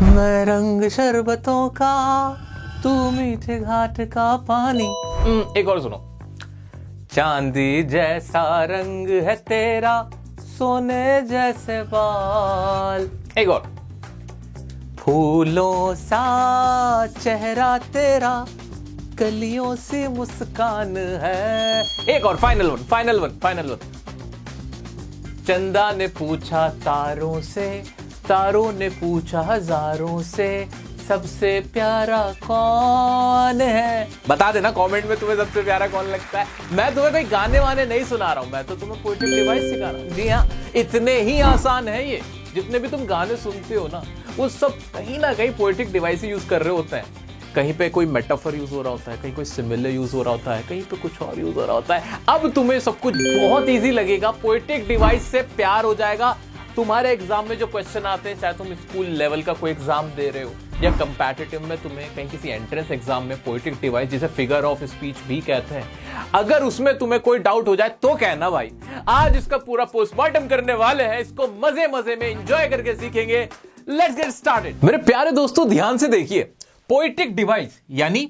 मैं रंग शरबतों का, तू मीठे घाट का पानी। एक और सुनो। चांदी जैसा रंग है तेरा, सोने जैसे बाल। एक और। फूलों सा चेहरा तेरा, कलियों सी मुस्कान है। एक और, फाइनल वन। चंदा ने पूछा तारों से, तारों ने पूछा हजारों से, सबसे प्यारा कौन है? बता देना कमेंट में तुम्हें सबसे प्यारा कौन लगता है। मैं तुम्हें कोई गाने वाने नहीं सुना रहा हूं, मैं तो तुम्हें पोएटिक डिवाइस सिखा रहा हूं। जी हाँ, इतने ही आसान है ये। जितने भी तुम गाने सुनते हो ना, वो सब कहीं ना कहीं पोएटिक डिवाइस यूज कर रहे होते हैं। कहीं पे कोई मेटाफर यूज हो रहा होता है, कहीं कोई सिमिलर यूज हो रहा होता है, कहीं पे कुछ और यूज हो रहा होता है। अब तुम्हें सब कुछ बहुत इजी लगेगा, पोएटिक डिवाइस से प्यार हो जाएगा। तुम्हारे एग्जाम में जो क्वेश्चन आते हैं, चाहे तुम स्कूल लेवल का कोई एग्जाम दे रहे हो या कंपैटिटिव में तुम्हें कहीं किसी एंट्रेंस एग्जाम में पोएटिक डिवाइस, जिसे फिगर ऑफ स्पीच भी कहते हैं, अगर उसमें तुम्हें कोई डाउट हो जाए तो कहना भाई। आज इसका पूरा पोस्टमार्टम करने वाले हैं, इसको मजे मजे में एंजॉय करके सीखेंगे। Let's get started. मेरे प्यारे दोस्तों, ध्यान से देखिए। पोएटिक डिवाइस यानी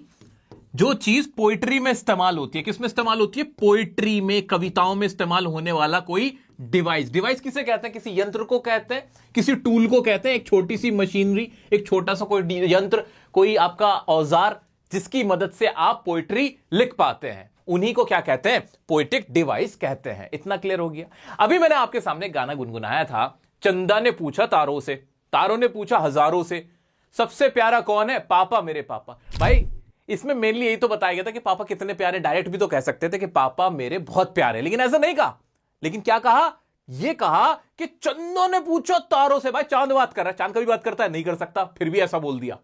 जो चीज पोइट्री में इस्तेमाल होती है। किसमें इस्तेमाल होती है? पोइट्री में, कविताओं में इस्तेमाल होने वाला कोई डिवाइस। डिवाइस किसे कहते हैं? किसी यंत्र को कहते हैं, किसी टूल को कहते हैं। एक छोटी सी मशीनरी, एक छोटा सा कोई यंत्र, कोई आपका औजार, जिसकी मदद से आप पोइट्री लिख पाते हैं, उन्हीं को क्या कहते हैं? पोएटिक डिवाइस कहते हैं। इतना क्लियर हो गया। अभी मैंने आपके सामने गाना गुनगुनाया था। चंदा ने पूछा तारों से, तारों ने पूछा हजारों से, सबसे प्यारा कौन है? पापा, मेरे पापा। भाई इसमें मेनली यही तो बताया गया था कि पापा कितने प्यारे। डायरेक्ट भी तो कह सकते थे कि पापा मेरे बहुत प्यारे, लेकिन ऐसा नहीं कहा। लेकिन क्या कहा? यह कहा कि चंदों ने पूछा तारों से। भाई चांद बात कर रहा है, चांद कभी बात करता है? नहीं कर सकता, फिर भी ऐसा बोल दिया।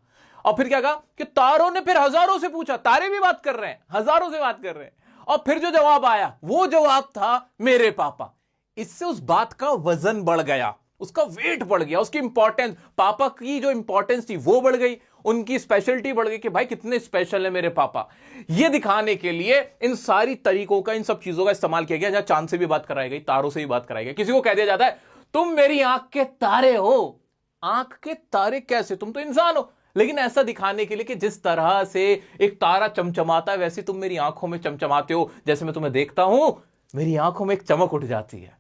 और फिर क्या कहा कि तारों ने फिर हजारों से पूछा। तारे भी बात कर रहे हैं, हजारों से बात कर रहे हैं। और फिर जो जवाब आया, वो जवाब था मेरे पापा। इससे उस बात का वजन बढ़ गया, उसका वेट बढ़ गया, उसकी इंपॉर्टेंस, पापा की जो इंपॉर्टेंस थी वो बढ़ गई, उनकी स्पेशलिटी बढ़ गई कि भाई कितने स्पेशल है मेरे पापा। ये दिखाने के लिए इन सारी तरीकों का, इन सब चीजों का इस्तेमाल किया गया। जहां चांद से भी बात कराई गई, तारों से भी बात कराई गई। किसी को कह दिया जाता है तुम मेरी आंख के तारे हो। आंख के तारे कैसे? तुम तो इंसान हो। लेकिन ऐसा दिखाने के लिए कि जिस तरह से एक तारा चमचमाता है, वैसे तुम मेरी आंखों में चमचमाते हो। जैसे मैं तुम्हें देखता हूं, मेरी आंखों में एक चमक उठ जाती है।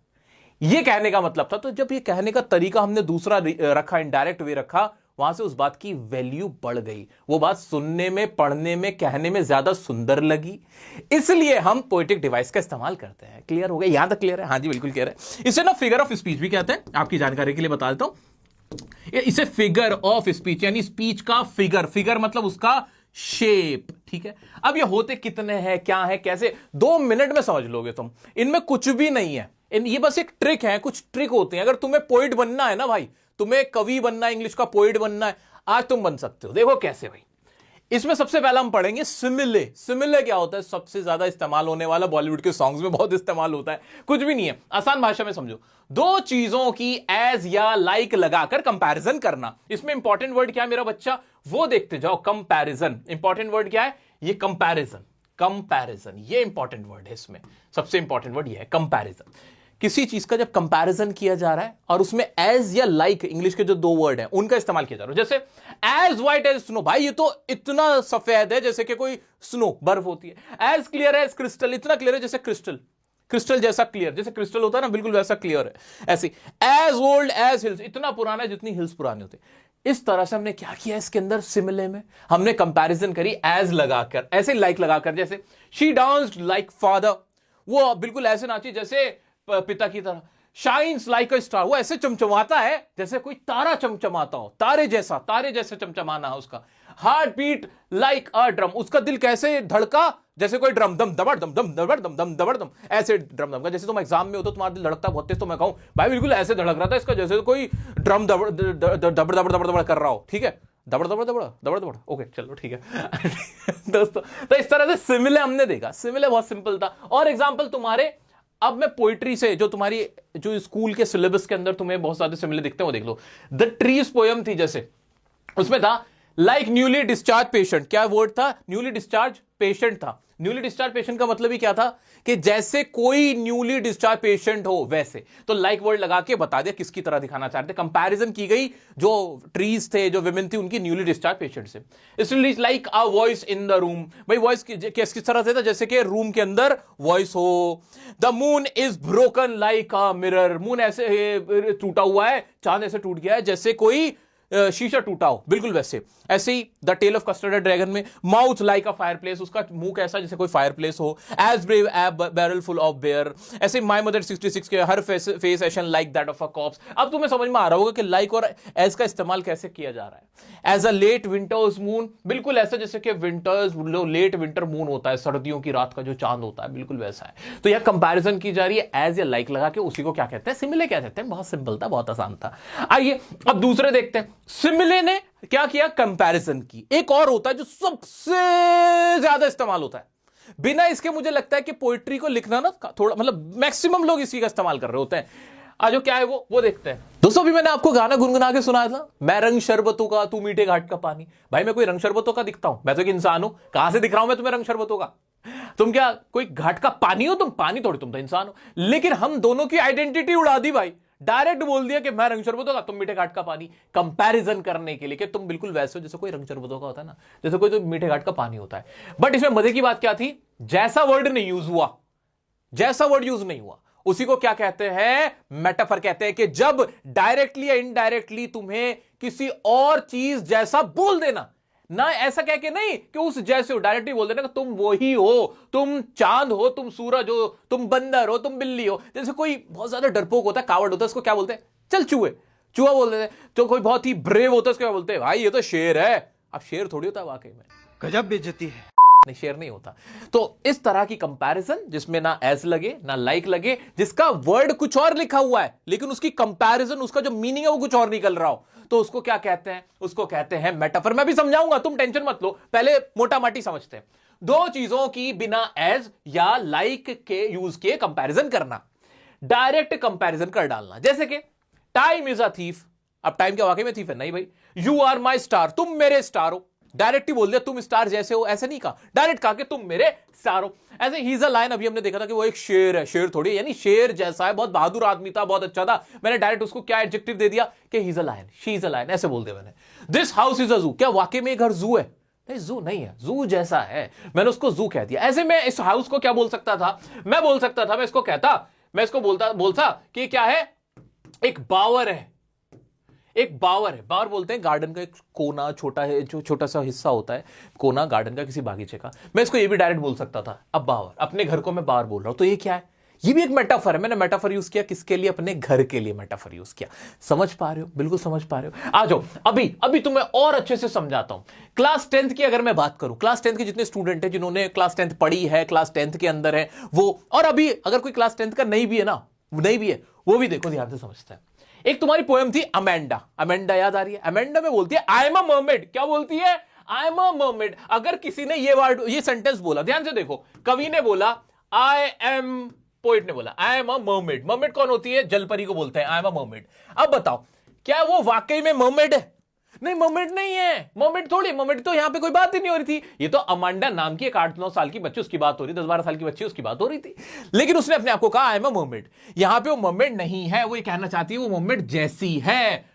यह कहने का मतलब था। तो जब ये कहने का तरीका हमने दूसरा रखा, इनडायरेक्ट वे रखा, वहां से उस बात की वैल्यू बढ़ गई। वो बात सुनने में, पढ़ने में, कहने में ज्यादा सुंदर लगी। इसलिए हम पोएटिक डिवाइस का इस्तेमाल करते हैं। क्लियर हो गया? यहां तक क्लियर है? हाँ जी, बिल्कुल क्लियर है। इसे ना फिगर ऑफ स्पीच भी कहते हैं। आपकी जानकारी के लिए बता देता हूं, इसे फिगर ऑफ स्पीच यानी स्पीच का फिगर। फिगर मतलब उसका शेप। ठीक है। अब ये होते कितने हैं, क्या है, कैसे, 2 मिनट में समझ लोगे तुम। इनमें कुछ भी नहीं है, ये बस एक ट्रिक है। कुछ ट्रिक होते हैं। अगर तुम्हें पोइट बनना है ना भाई, तुम्हें कवि बनना है, इंग्लिश का पोइट बनना है, आज तुम बन सकते हो। देखो कैसे भाई। इसमें सबसे पहला हम पढ़ेंगे सिमिले। सिमिले क्या होता है? सबसे ज्यादा इस्तेमाल होने वाला, बॉलीवुड के सॉन्ग्स में बहुत इस्तेमाल होता है। कुछ भी नहीं है, आसान भाषा में समझो। दो चीजों की एज या लाइक लगाकर कंपैरिजन करना। इसमें इंपॉर्टेंट वर्ड क्या है मेरा बच्चा? वो देखते जाओ। कंपैरिजन। इंपॉर्टेंट वर्ड क्या है? ये कंपैरिजन। कंपैरिजन ये इंपॉर्टेंट वर्ड है। इसमें सबसे इंपॉर्टेंट वर्ड ये है कंपैरिजन। किसी चीज का जब कंपैरिजन किया जा रहा है और उसमें एज या लाइक, इंग्लिश के जो 2 वर्ड हैं, उनका इस्तेमाल किया जा रहा है। जैसे एज व्हाइट एज स्नो। भाई ये तो इतना सफेद है जैसे कि कोई स्नो, बर्फ होती है। As clear as crystal. इतना क्लियर है जैसे क्रिस्टल, क्रिस्टल जैसा क्लियर, जैसे क्रिस्टल होता है ना, बिल्कुल वैसा क्लियर है। ऐसे एज ओल्ड एज हिल्स। इतना पुराना है जितनी हिल्स पुरानी होती है। इस तरह से हमने क्या किया इसके अंदर? सिमिले में हमने कंपैरिजन करी एज लगाकर, ऐसे लाइक लगाकर। जैसे शी डांस्ड लाइक फादर। वो बिल्कुल ऐसे नाची जैसे पिता की तरह। Shines like a star. वो ऐसे चमचमाता है जैसे कोई तारा चमचमाता हो, तारे जैसा, तारे जैसे चमचमाना है उसका। Heart beat like a drum. उसका दिल कैसे धड़का? जैसे कोई ड्रम, दम दबड़ दम दम दबड़ दम दम दबड़ दम, ऐसे ड्रम दम का। जैसे तुम एग्जाम में हो तो तुम्हारा दिल धड़कता बहुत तेज, तो मैं कहूं भाई बिल्कुल ऐसे धड़क रहा था इसका, जैसे कोई ड्रम दबड़ दबड़ दबड़ दबड़ कर रहा हो। ठीक है, दबड़ दबड़ दबड़ दबड़ दबड़। ओके चलो ठीक है दोस्तों, तो इस तरह से सिमिले हमने देखा। सिमिले बहुत सिंपल था। और एग्जाम्पल तुम्हारे, अब मैं पोइट्री से, जो तुम्हारी जो स्कूल के सिलेबस के अंदर तुम्हें बहुत सारे सिमिले दिखते हैं वो देख लो। द ट्रीज पोयम थी, जैसे उसमें था लाइक न्यूली डिस्चार्ज पेशेंट, क्या वर्ड था? न्यूली डिस्चार्ज पेशेंट था। न्यूली डिस्चार्ज पेशेंट का मतलब ही क्या था कि जैसे कोई न्यूली डिस्चार्ज पेशेंट हो वैसे। तो लाइक वर्ड लगा के बता दिया किसकी तरह दिखाना चाहते, कंपैरिजन की गई जो ट्रीज थे, जो विमेन थी, उनकी न्यूली डिस्चार्ज पेशेंट से। इसलिए like a voice in the room, भाई वॉइस किस तरह से था? जैसे कि रूम के अंदर वॉइस हो। The moon is broken like a mirror, moon ऐसे टूटा हुआ है, चांद ऐसे टूट गया है जैसे कोई शीशा टूटा हो, बिल्कुल वैसे। ऐसे ही the tale of custard dragon में mouth like a fireplace, उसका मुंह कैसा जैसे कोई फायर प्लेस हो। As brave as a barrel full of bear, ऐसे माई मदर 66 के हर फेस एशन like that of a corpse. अब तुम्हें समझ में आ रहा होगा कि लाइक और एज का इस्तेमाल कैसे किया जा रहा है। As a late winter's moon, बिल्कुल ऐसा जैसे कि विंटर्स लेट विंटर मून होता है, सर्दियों की रात का जो चांद होता है, बिल्कुल वैसा है। तो यह कंपैरिजन की जा रही है एज या लाइक लगा के, उसी को क्या कहते हैं? सिमिले क्या कहते हैं। बहुत सिंपल था, बहुत आसान था। आइए अब दूसरे देखते हैं। सिमिले ने क्या किया? कंपैरिजन की। एक और होता है जो सबसे ज्यादा इस्तेमाल होता है, बिना इसके मुझे लगता है कि पोइट्री को लिखना ना थोड़ा, मतलब मैक्सिमम लोग इसी का इस्तेमाल कर रहे होते हैं। आज क्या है वो देखते हैं। दोस्तों अभी मैंने आपको गाना गुनगुना के सुनाया था, मैं रंग शरबतों का तू मीठे घाट का पानी। भाई मैं कोई रंग शरबतों का दिखता हूं? मैं तो एक इंसान हूं, कहां से दिख रहा हूं मैं तुम्हें रंग शरबतों का? तुम क्या कोई घाट का पानी हो? तुम पानी थोड़ी, तुम तो इंसान हो। लेकिन हम दोनों की आइडेंटिटी उड़ा दी भाई, डायरेक्ट बोल दिया कि मैं रंग शरबतों का, तुम मीठे घाट का पानी, कंपैरिजन करने के लिए कि तुम बिल्कुल वैसे हो जैसे कोई रंग शरबतों का होता है ना, जैसे कोई तो मीठे घाट का पानी होता है। बट इसमें मजे की बात क्या थी? जैसा वर्ड नहीं यूज हुआ, जैसा वर्ड यूज नहीं हुआ, उसी को क्या कहते हैं? मेटाफर कहते हैं। कि जब डायरेक्टली या इनडायरेक्टली तुम्हें किसी और चीज जैसा बोल देना, ना ऐसा कह के नहीं कि उस जैसे हो, डायरेक्टली बोल देना कि तुम वही हो, तुम चांद हो, तुम सूरज हो, तुम बंदर हो, तुम बिल्ली हो। जैसे कोई बहुत ज्यादा डरपोक होता है, कावड़ होता है, उसको क्या बोलते हैं? चल चूहे, चूहा बोल देते हैं। तो कोई बहुत ही ब्रेव होता है, उसको क्या बोलते हैं? भाई ये तो शेर है। अब शेर थोड़ी होता है वाकई में, गजब बेइज्जती है। नहीं, शेर नहीं होता। तो इस तरह की कंपैरिजन जिसमें ना एज लगे ना लाइक लगे, जिसका वर्ड कुछ और लिखा हुआ है लेकिन उसकी कंपैरिजन, उसका जो मीनिंग है वो कुछ और निकल रहा हो, तो उसको क्या कहते हैं? उसको कहते हैं मेटाफर। मैं भी समझाऊंगा, तुम टेंशन मत लो, पहले मोटा माटी समझते हैं। दो चीजों की बिना एज या लाइक के यूज के कंपैरिजन करना, डायरेक्ट कंपैरिजन कर डालना। जैसे कि टाइम इज अ थीफ। अब टाइम क्या वाकई में थीफ है? नहीं भाई। यू आर माई स्टार, तुम मेरे स्टार हो। डायरेक्ट ही बोल दिया तुम स्टार जैसे हो, ऐसे नहीं कहा, डायरेक्ट कहा कि तुम मेरे स्टार हो। ऐसे ही इज अ लायन, अभी हमने देखा था कि वो एक शेर है, शेर थोड़ी, यानी शेर जैसा है, बहुत बहादुर आदमी था, बहुत अच्छा था। मैंने डायरेक्ट उसको क्या एडजेक्टिव दे दिया कि he is a lion, she is a lion, ऐसे बोल दिया मैंने। दिस हाउस इज अ जू, क्या वाकई में घर जू है? नहीं, जू नहीं है, जू जैसा है, मैंने उसको जू कह दिया। ऐसे मैं इस हाउस को क्या बोल सकता था? मैं बोल सकता था, मैं इसको बोलता कि क्या है? एक बावर है, एक बावर है। बावर बोलते हैं गार्डन का एक कोना, छोटा है, जो छोटा सा हिस्सा होता है, कोना गार्डन का, किसी बागीचे का। मैं इसको ये भी डायरेक्ट बोल सकता था। अब बावर, अपने घर को मैं बावर बोल रहा हूं, तो ये क्या है? ये भी एक मेटाफर है। मैंने मेटाफर यूज किया किसके लिए? अपने घर के लिए मेटाफर यूज किया। समझ पा रहे हो? बिल्कुल समझ पा रहे हो। आ जाओ, अभी तुम्हें और अच्छे से समझाता हूं। क्लास 10th की अगर मैं बात करूं, क्लास 10th के जितने स्टूडेंट हैं जिन्होंने क्लास 10th पढ़ी है, क्लास 10th के अंदर है वो, और अभी अगर कोई क्लास 10th का नहीं भी है ना, नहीं भी है, वो भी देखो ध्यान से समझता है। एक तुम्हारी पोएम थी अमेंडा, अमेंडा याद आ रही है? अमेंडा में बोलती है आई एम अ मर्मेड। क्या बोलती है? I am a mermaid. अगर किसी ने ये सेंटेंस बोला, ध्यान से देखो, कवि ने बोला आई एम, पोइट ने बोला I am a mermaid. Mermaid कौन होती है? जलपरी को बोलते हैं आई एम अ मर्मेड। अब बताओ, क्या वो वाकई में मर्मेड है? नहीं, मर्मेड नहीं है, मर्मेड थोड़ी, मर्मेड तो यहां पे कोई बात ही नहीं हो रही थी। ये तो अमांडा नाम की एक 8-9 साल की बच्ची, उसकी बात हो रही, 10-12 साल की बच्ची, उसकी बात हो रही थी। लेकिन उसने अपने आप को कहा आई एम अ मर्मेड। यहां पे वो मर्मेड नहीं है, वो ये कहना चाहती है वो मर्मेड जैसी है,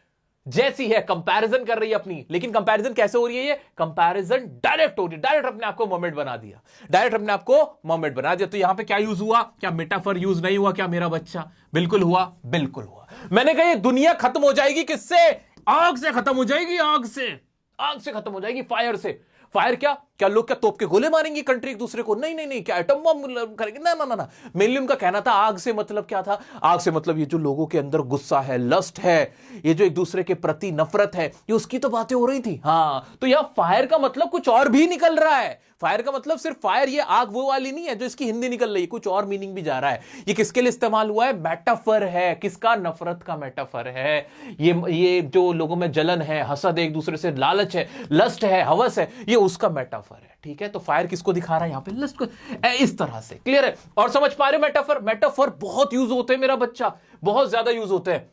जैसी है, कंपैरिजन कर रही है अपनी। लेकिन कंपैरिजन कैसे हो रही है? ये कंपैरिजन डायरेक्ट हो रही है, डायरेक्ट अपने आप को मर्मेड बना दिया, डायरेक्ट अपने आप को मर्मेड बना दिया। तो यहां पे क्या यूज हुआ? क्या मेटाफर यूज नहीं हुआ? क्या मेरा बच्चा? बिल्कुल हुआ, बिल्कुल हुआ। मैंने कहा ये दुनिया खत्म हो जाएगी किससे? आग से खत्म हो जाएगी, आग से, आग से खत्म हो जाएगी, फायर से। फायर क्या लोग क्या तोप के गोले मारेंगे कंट्री एक दूसरे को? नहीं नहीं नहीं, क्या एटम बम करेंगे? ना ना ना ना। मेनली उनका कहना था आग से मतलब क्या था? आग से मतलब ये जो लोगों के अंदर गुस्सा है, लस्ट है, ये जो एक दूसरे के प्रति नफरत है, ये उसकी तो बातें हो रही थी। हाँ, तो यहां फायर का मतलब कुछ और भी निकल रहा है। फायर का मतलब सिर्फ फायर, ये आग वो वाली नहीं है जो इसकी हिंदी निकल रही है, कुछ और मीनिंग भी जा रहा है। ये किसके लिए इस्तेमाल हुआ है? मेटाफर है। किसका? नफरत का मेटाफर है। ये जो लोगों में जलन है, हसद, एक दूसरे से लालच है, लस्ट है, हवस है, ये उसका मेटाफर है। ठीक है, तो फायर किसको दिखा रहा है यहां पे? लस्ट को। इस तरह से क्लियर है? और समझ पा रहे हो? मेटाफर बहुत यूज होते हैं मेरा बच्चा, बहुत ज्यादा यूज होते हैं।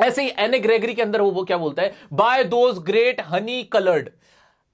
ऐसे ही एने ग्रेगरी के अंदर वो क्या बोलता है, by those great honey coloured.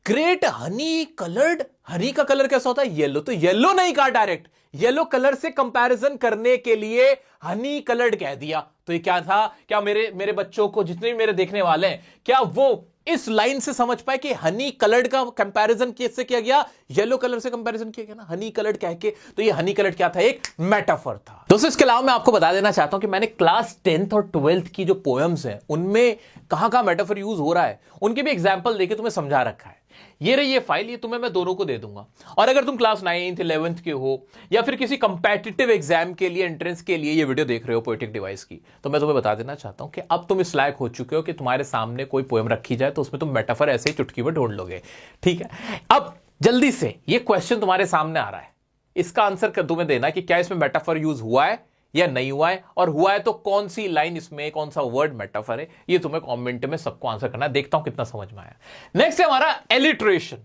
Great honey coloured, honey का कलर कैसा होता है, येलो, तो येलो नहीं कहा डायरेक्ट, येलो कलर से कंपैरिजन करने के लिए हनी कलर्ड कह दिया। तो ये क्या था, क्या मेरे बच्चों को, जितने भी मेरे देखने वाले हैं, क्या वो इस लाइन से समझ पाए कि हनी कलर्ड का कंपैरिजन कैसे किया गया, येलो कलर से कंपैरिजन किया गया ना हनी कलर्ड कह के। तो ये हनी कलर्ड क्या था, एक मेटाफर था। दोस्तों इसके अलावा मैं आपको बता देना चाहता हूं कि मैंने क्लास 10th और 12th की जो पोएम्स हैं उनमें कहां कहां मेटाफर यूज हो रहा है, उनके भी एग्जाम्पल देके तुम्हें समझा रखा है। ये रही ये फाइल, ये तुम्हें मैं दोनों को दे दूंगा। और अगर तुम क्लास 9th 11th के हो या फिर किसी कंपेटिटिव एग्जाम के लिए, एंट्रेंस के लिए ये वीडियो देख रहे हो पोएटिक डिवाइस की, तो मैं तुम्हें बता देना चाहता हूं कि अब तुम इस लायक हो चुके हो कि तुम्हारे सामने कोई पोएम रखी जाए तो उसमें तुम मेटाफर ऐसे ही चुटकी में ढूंढ लोगे। ठीक है, अब जल्दी से ये क्वेश्चन तुम्हारे सामने आ रहा है, इसका आंसर तुम्हें देना कि क्या इसमें मेटाफर यूज हुआ है या नहीं हुआ है, और हुआ है तो कौन सी लाइन इसमें, कौन सा वर्ड मेटाफर है, ये तुम्हें कमेंट में सबको आंसर करना है। देखता हूं कितना समझ में आया। नेक्स्ट है हमारा एलिट्रेशन।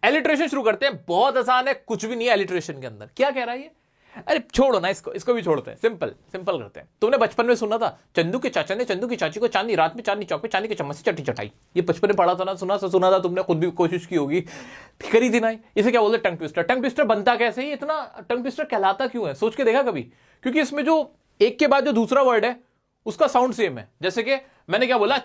एलिट्रेशन शुरू करते हैं, बहुत आसान है, कुछ भी नहीं है एलिट्रेशन के अंदर। क्या कह रहा है ये, अरे छोड़ो ना इसको भी छोड़ते हैं, सिंपल करते हैं। तुमने बचपन में सुना था, चंदू के चाचा ने चंदू की चाची को चांदनी रात में चांदनी चौक पे चांदी के चम्मच से चट्टी चटाई। ये बचपन में पढ़ा था ना, सुना था तुमने, खुद भी कोशिश की होगी, करी थी ना। इसे क्या बोलते हैं, टंग ट्विस्टर। टंग ट्विस्टर बनता कैसे है, इतना टंग ट्विस्टर कहलाता क्यों है, सोच के देखा कभी? क्योंकि इसमें जो एक के बाद जो दूसरा वर्ड है उसका साउंड सेम है। जैसे कि मैंने क्या बोला,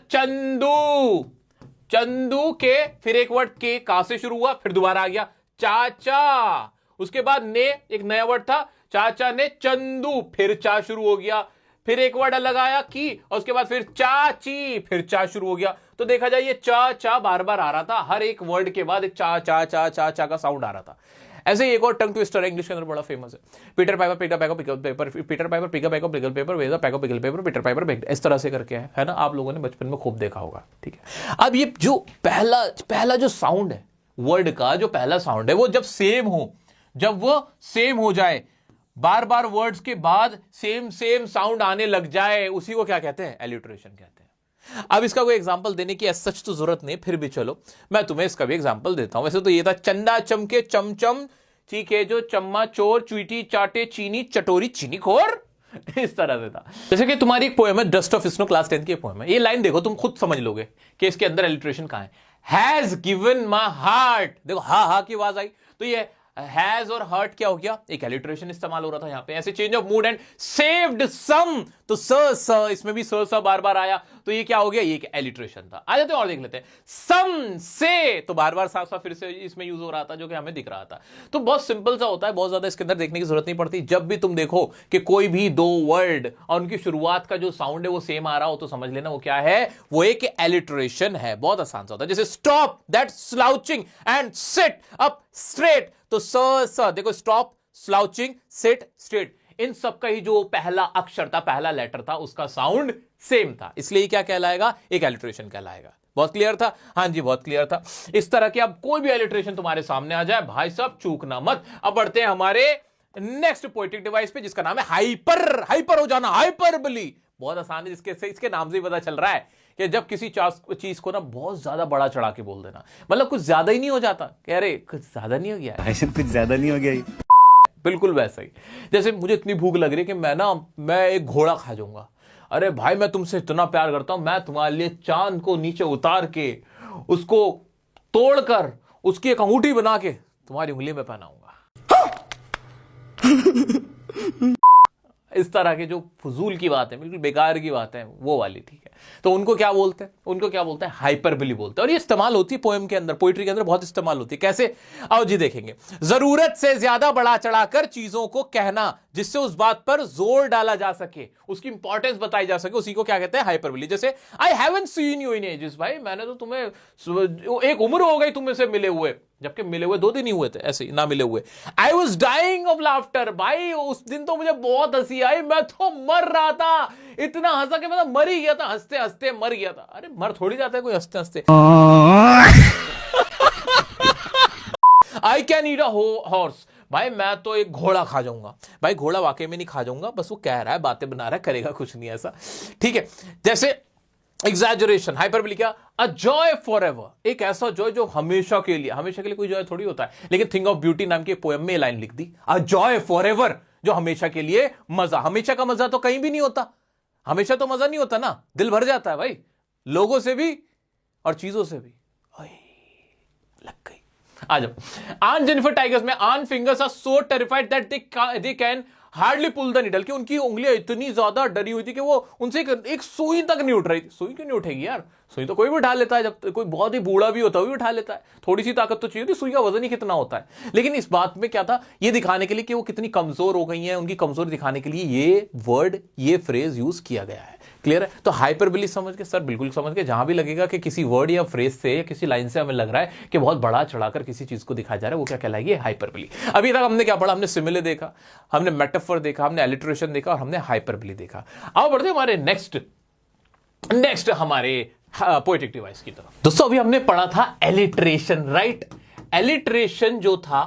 चंदू के, फिर एक वर्ड के, का से शुरू हुआ, फिर दोबारा आ गया चाचा, उसके बाद ने, एक नया वर्ड था, चाचा ने चंदू, फिर चा शुरू हो गया, फिर एक वर्ड अलग आया की, और उसके बाद फिर चाची, फिर चा शुरू हो गया। तो देखा जाए ये चा बार बार आ रहा था, हर एक वर्ड के बाद एक चा का साउंड आ रहा था। ऐसे ही एक और टंग ट्विस्टर है, इंग्लिश के अंदर बड़ा फेमस है, Peter Piper picked a bag of pickle pepper, Peter Piper picked a bag of pickle pepper, where a bag of pickle pepper, Peter Piper picked, इस तरह से करके है ना, आप लोगों ने बचपन में खूब देखा होगा। ठीक है, अब ये जो पहला जो साउंड है वर्ड का, जो पहला साउंड है वो जब वो सेम हो जाए, बार बार वर्ड्स के बाद सेम साउंड आने लग जाए, उसी को क्या कहते हैं, एलिट्रेशन कहते हैं। अब इसका कोई एग्जांपल देने की सच तो जरूरत नहीं, फिर भी चलो मैं तुम्हें इसका भी एग्जांपल देता हूं। वैसे तो ये था, चंदा चमके चमचम, चीखे जो चम्मा चोर, चुईटी चाटे चीनी चटोरी चीनी खोर, इस तरह से था। जैसे कि तुम्हारी एक पोएम है, dust of snow, class 10th की पोएम है। ये लाइन देखो, तुम खुद समझ लोगे कि इसके अंदर एलिट्रेशन कहां है। हैज गिवन माई हार्ट, देखो हा की आवाज आई, तो ये हैज और हर्ट क्या हो गया, एक एलिट्रेशन इस्तेमाल हो रहा था यहां पे। ऐसे change of mood and saved some, तो स इसमें भी स बार बार आया, तो ये क्या हो गया, ये एक एलिट्रेशन था। आ जाते और देख लेते हैं, सम से, तो बार बार सा फिर से इसमें यूज हो रहा था, जो कि हमें दिख रहा था। तो बहुत सिंपल सा होता है, बहुत ज्यादा इसके अंदर देखने की जरूरत नहीं पड़ती। जब भी तुम देखो कि कोई भी दो वर्ड और उनकी शुरुआत का जो साउंड है वो सेम आ रहा हो, तो समझ लेना वो क्या है, वो एक एलिट्रेशन है। बहुत आसान सा होता है, जैसे stop that slouching and sit up straight, तो स देखो, स्टॉप, स्लाउचिंग, सिट, स्ट्रेट, इन सब का ही जो पहला अक्षर था, पहला लेटर था, उसका साउंड सेम था, इसलिए क्या कहलाएगा, एक एलिट्रेशन कहलाएगा। बहुत क्लियर था? हाँ जी, बहुत क्लियर था। इस तरह के अब कोई भी एलिट्रेशन तुम्हारे सामने आ जाए, भाई साहब चूकना मत। अब बढ़ते हैं हमारे नेक्स्ट पोएटिक डिवाइस पे, जिसका नाम है हाइपर हो जाना, हाइपरबली। बहुत आसान है, इसके नाम से ही पता चल रहा है कि जब किसी चीज को ना बहुत ज्यादा बड़ा चढ़ा के बोल देना, मतलब कुछ ज्यादा ही नहीं हो जाता, कह रहे कुछ ज्यादा नहीं हो गया, कुछ ज्यादा नहीं हो गया, बिल्कुल वैसा ही। जैसे मुझे इतनी भूख लग रही है कि मैं एक घोड़ा खा जाऊंगा। अरे भाई, मैं तुमसे इतना प्यार करता हूं, मैं तुम्हारे लिए चांद को नीचे उतार के, उसको तोड़कर, उसकी एक अंगूठी बना के तुम्हारी उंगली में पहनाऊंगा। इस तरह के जो फजूल की बात है, बिल्कुल बेकार की बात है, वो वाली। ठीक है, तो उनको क्या बोलते हैं, हाइपरबली बोलते हैं। और ये इस्तेमाल होती है पोएम के अंदर, पोइट्री के अंदर बहुत इस्तेमाल होती है। कैसे, आओ जी देखेंगे। जरूरत से ज्यादा बढ़ा चढ़ाकर चीजों को कहना, जिससे उस बात पर जोर डाला जा सके, उसकी इंपॉर्टेंस बताई जा सके, उसी को क्या कहते हैं, हाइपरबली। जैसे I haven't seen you in ages, भाई मैंने तो तुम्हें, एक उम्र हो गई तुम से मिले हुए, जबकि मिले हुए 2 दिन ही हुए थे, ऐसे ही ना मिले हुए। I was dying of laughter, भाई उस दिन तो मुझे बहुत हंसी आई, मैं तो मर रहा था, इतना हंसा कि मैं तो मर ही गया था, हंसते हंसते मर गया था। अरे मर थोड़ी जाता है कोई हंसते हंसते। I can eat a horse, भाई मैं तो एक घोड़ा खा जाऊंगा। भाई घोड़ा वाकई में नहीं खा जाऊंगा, बस वो कह रहा है, बातें बना रहा है, करेगा कुछ नहीं ऐसा। ठीक है, जैसे एग्जैजरेशन, हाइपरबोली, क्या, अ जॉय फॉर एवर, एक ऐसा जॉय जो हमेशा के लिए कोई जॉय थोड़ी होता है। लेकिन थिंग ऑफ ब्यूटी नाम की पोएम में लाइन लिख दी, अ जॉय फॉर एवर, जो हमेशा के लिए मजा। हमेशा का मजा तो कहीं भी नहीं होता, हमेशा तो मजा नहीं होता ना, दिल भर जाता है भाई, लोगों से भी और चीजों से भी। लग गई। आ जाओ। आन जेनिफर टाइगर्स में आन fingers are so terrified that they can hardly pull the needle, कि उनकी उंगलियां इतनी ज्यादा डरी हुई थी कि वो उनसे एक सुई तक नहीं उठ रही थी। सुई क्यों नहीं उठेगी यार, सुई तो कोई भी उठा लेता है, जब कोई बहुत ही बूढ़ा भी होता है वो भी उठा लेता है, थोड़ी सी ताकत तो चाहिए होती, सुई का वजन ही कितना होता है। लेकिन इस बात में क्या था, ये दिखाने के लिए कि वो कितनी कमजोर हो गई हैं, उनकी कमजोरी दिखाने के लिए ये वर्ड, ये फ्रेज यूज किया गया है। क्लियर है? तो हाइपरबोली समझ के सर, बिल्कुल समझ के, जहां भी लगेगा कि किसी वर्ड या फ्रेज से या किसी लाइन से हमें लग रहा है कि बहुत बड़ा चढ़ाकर किसी चीज को दिखाया जा रहा है, वो क्या कहलाएगी? हाइपरबोली। अभी तक हमने क्या पढ़ा? हमने सिमिले देखा, हमने मेटाफर देखा, हमने एलिट्रेशन देखा और हमने हाइपरबोली देखा। अब बढ़ते हमारे नेक्स्ट हमारे पोएटिक डिवाइस की तरफ। दोस्तों अभी हमने पढ़ा था एलिट्रेशन, राइट? एलिट्रेशन जो था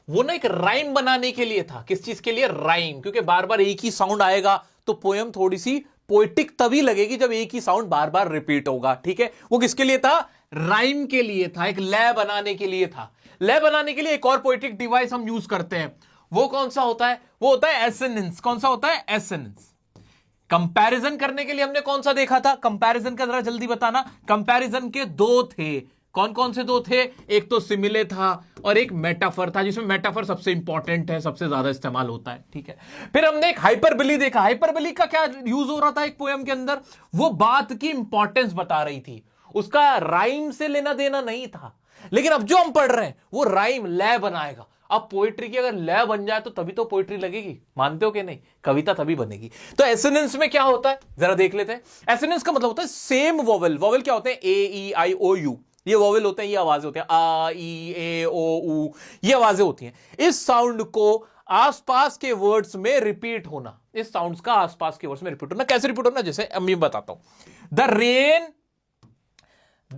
वो ना एक राइम बनाने के लिए था। किस चीज के लिए? राइम, क्योंकि बार बार एक ही साउंड आएगा तो पोएम थोड़ी सी पोएटिक तभी लगेगी जब एक ही साउंड बार बार रिपीट होगा। ठीक है? वो किसके लिए था? राइम के लिए था, एक लय बनाने के लिए था। लय बनाने के लिए एक और पोएटिक डिवाइस हम यूज करते हैं, वो कौन सा होता है? वो होता है एसोनेंस। कौन सा होता है? एसोनेंस। कंपैरिजन करने के लिए हमने कौन सा देखा था? कंपैरिजन का जरा जल्दी बताना। कंपैरिजन के दो थे। कौन कौन से दो थे? एक तो सिमिले था और एक मेटाफर था, जिसमें मेटाफर सबसे इंपॉर्टेंट है, सबसे ज्यादा इस्तेमाल होता है। ठीक है? फिर हमने एक हाइपरबोली देखा। हाइपरबोली का क्या यूज हो रहा था एक पोएम के अंदर? वो बात की इंपॉर्टेंस बता रही थी, उसका राइम से लेना देना नहीं था। लेकिन अब जो हम पढ़ रहे हैं वो राइम, लय बनाएगा। अब पोएट्री की अगर लय बन जाए तो तभी तो पोएट्री लगेगी, मानते हो कि नहीं? कविता तभी बनेगी। तो एसोनेंस में क्या होता है जरा देख लेते हैं। एसोनेंस का मतलब होता है सेम वोवेल। वोवेल क्या होते हैं? ए ई आई ओ यू, ये वोवेल होते हैं, ये आवाजें होती हैं, आ ई ए ओ उ, ये आवाजें होती हैं। इस साउंड को आसपास के वर्ड्स में रिपीट होना, इस साउंड्स का आसपास के वर्ड्स में रिपीट होना। कैसे रिपीट होना? जैसे मैं बताता हूं, the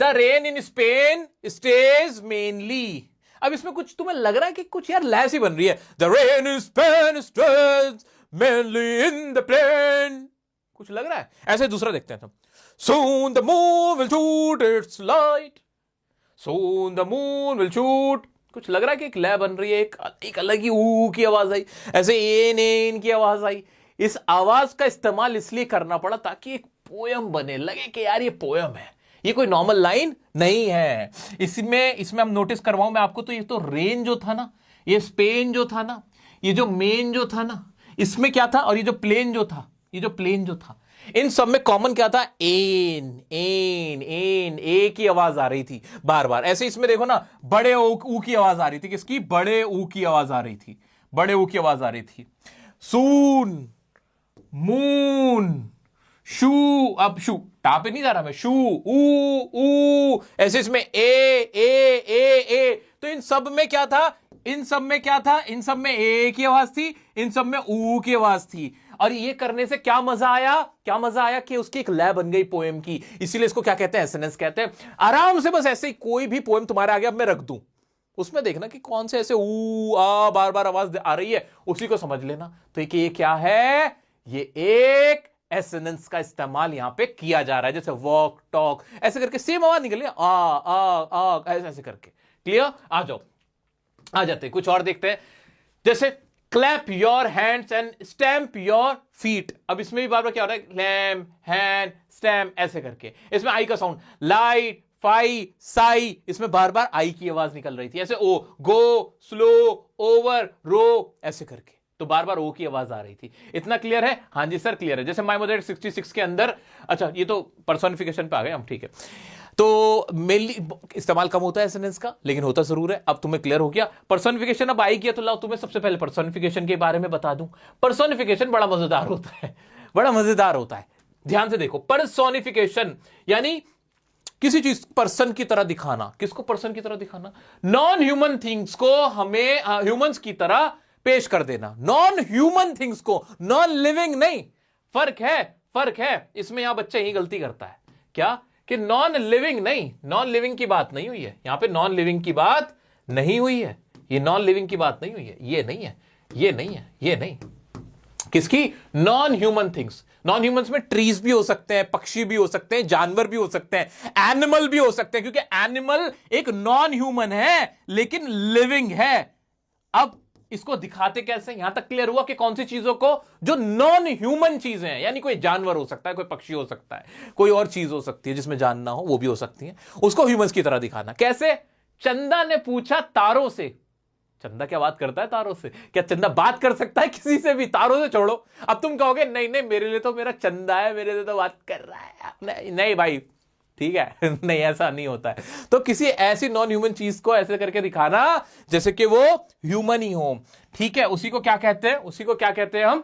rain in Spain stays mainly. अब इसमें कुछ तुम्हें लग रहा है कि कुछ यार लय सी बन रही है, the rain in Spain stays mainly in the plain, कुछ लग रहा है ऐसे। दूसरा देखते हैं हम, soon the moon will shoot its light, soon the moon will shoot, कुछ लग रहा है कि एक लय बन रही है, एक अलग ही ऊ की आवाज आई, ऐसे एन की आवाज आई। इस आवाज का इस्तेमाल इसलिए करना पड़ा ताकि एक पोयम बने, लगे कि यार ये पोयम है, ये कोई नॉर्मल लाइन नहीं है। इसमें हम नोटिस करवाऊं मैं आपको, तो ये तो रेन जो था ना, ये स्पेन जो था ना, ये जो मेन जो था ना, इसमें क्या था? और ये जो प्लेन जो था, इन सब में कॉमन क्या था? एन एन एन, ए की आवाज आ रही थी बार बार। ऐसे इसमें देखो ना, बड़े ऊ की आवाज आ रही थी। किसकी? बड़े ऊ की आवाज आ रही थी, बड़े ऊ की आवाज आ रही थी। सून, मून, शू, अब शू टा पे नहीं जा रहा मैं, शू, ऊ, ऐसे इसमें ए। तो इन सब में क्या था? इन सब में ए की आवाज थी, इन सब में ऊ की आवाज थी। और ये करने से क्या मजा आया कि उसकी एक लय बन गई पोएम की। इसीलिए इसको क्या कहते हैं? एसोनेंस कहते हैं। आराम से बस ऐसे ही कोई भी पोएम तुम्हारे आगे अब मैं रख दूं, उसमें देखना कि कौन से ऐसे ऊ आ बार बार आवाज आ रही है, उसी को समझ लेना। तो ये क्या है? ये एक एसोनेंस का इस्तेमाल यहां पे किया जा रहा है। जैसे वॉक, टॉक, ऐसे करके सेम आवाज निकल रही है, आ ऐसे करके। क्लियर? आ जाओ, आ जाते कुछ और देखते हैं। जैसे clap your hands and stamp your feet. अब इसमें भी बार बार क्या हो रहा है? क्लैम्प, हैंड, स्टैम्प, ऐसे करके। इसमें आई का साउंड, लाइट, फाई, साई, इसमें बार बार आई की आवाज निकल रही थी। ऐसे ओ, गो, स्लो, ओवर, रो, ऐसे करके, तो बार बार ओ की आवाज आ रही थी। इतना क्लियर है? हाँ जी सर क्लियर है। जैसे माय मदर 66 के अंदर, अच्छा ये तो पर्सोनिफिकेशन पे आ गए हम, ठीक है। तो मेनली इस्तेमाल कम होता है एसोनेंस का, लेकिन होता जरूर है। अब तुम्हें क्लियर हो गया पर्सोनिफिकेशन। अब आई गया तो लाओ तुम्हें सबसे पहले पर्सोनिफिकेशन के बारे में बता दूं। पर्सोनिफिकेशन बड़ा मजेदार होता है, बड़ा मजेदार होता है। ध्यान से देखो, पर्सोनिफिकेशन यानी किसी चीज पर्सन की तरह दिखाना। किसको पर्सन की तरह दिखाना? नॉन ह्यूमन थिंग्स को हमें ह्यूमंस की तरह पेश कर देना। नॉन ह्यूमन थिंग्स को, नॉन लिविंग नहीं। फर्क है इसमें। यहां बच्चा यही गलती करता है, क्या? कि नॉन लिविंग नहीं, नॉन लिविंग की बात नहीं हुई है यहां पे, नॉन लिविंग की बात नहीं हुई है, ये नॉन लिविंग की बात नहीं हुई है, ये नहीं। किसकी? Non human things. Non humans में ट्रीज भी हो सकते हैं, पक्षी भी हो सकते हैं, जानवर भी हो सकते हैं, एनिमल भी हो सकते हैं, क्योंकि एनिमल एक नॉन ह्यूमन है लेकिन लिविंग है। अब इसको दिखाते कैसे, यहां तक क्लियर हुआ कि कौन सी चीजों को, जो नॉन ह्यूमन चीजें हैं, यानी कोई जानवर हो सकता है, कोई पक्षी हो सकता है, कोई और चीज हो सकती है जिसमें जान ना हो, वो भी हो सकती है, उसको ह्यूमंस की तरह दिखाना। कैसे? चंदा ने पूछा तारों से। चंदा क्या बात करता है तारों से? क्या चंदा बात कर सकता है किसी से भी? तारों से छोड़ो। अब तुम कहोगे नहीं नहीं, मेरे लिए तो मेरा चंदा है, मेरे लिए तो बात कर रहा है। नहीं, नहीं भाई, ठीक है नहीं, ऐसा नहीं होता है। तो किसी ऐसी नॉन ह्यूमन चीज को ऐसे करके दिखाना जैसे कि वो ह्यूमन ही हो, ठीक है, उसी को क्या कहते हैं? उसी को क्या कहते हैं हम?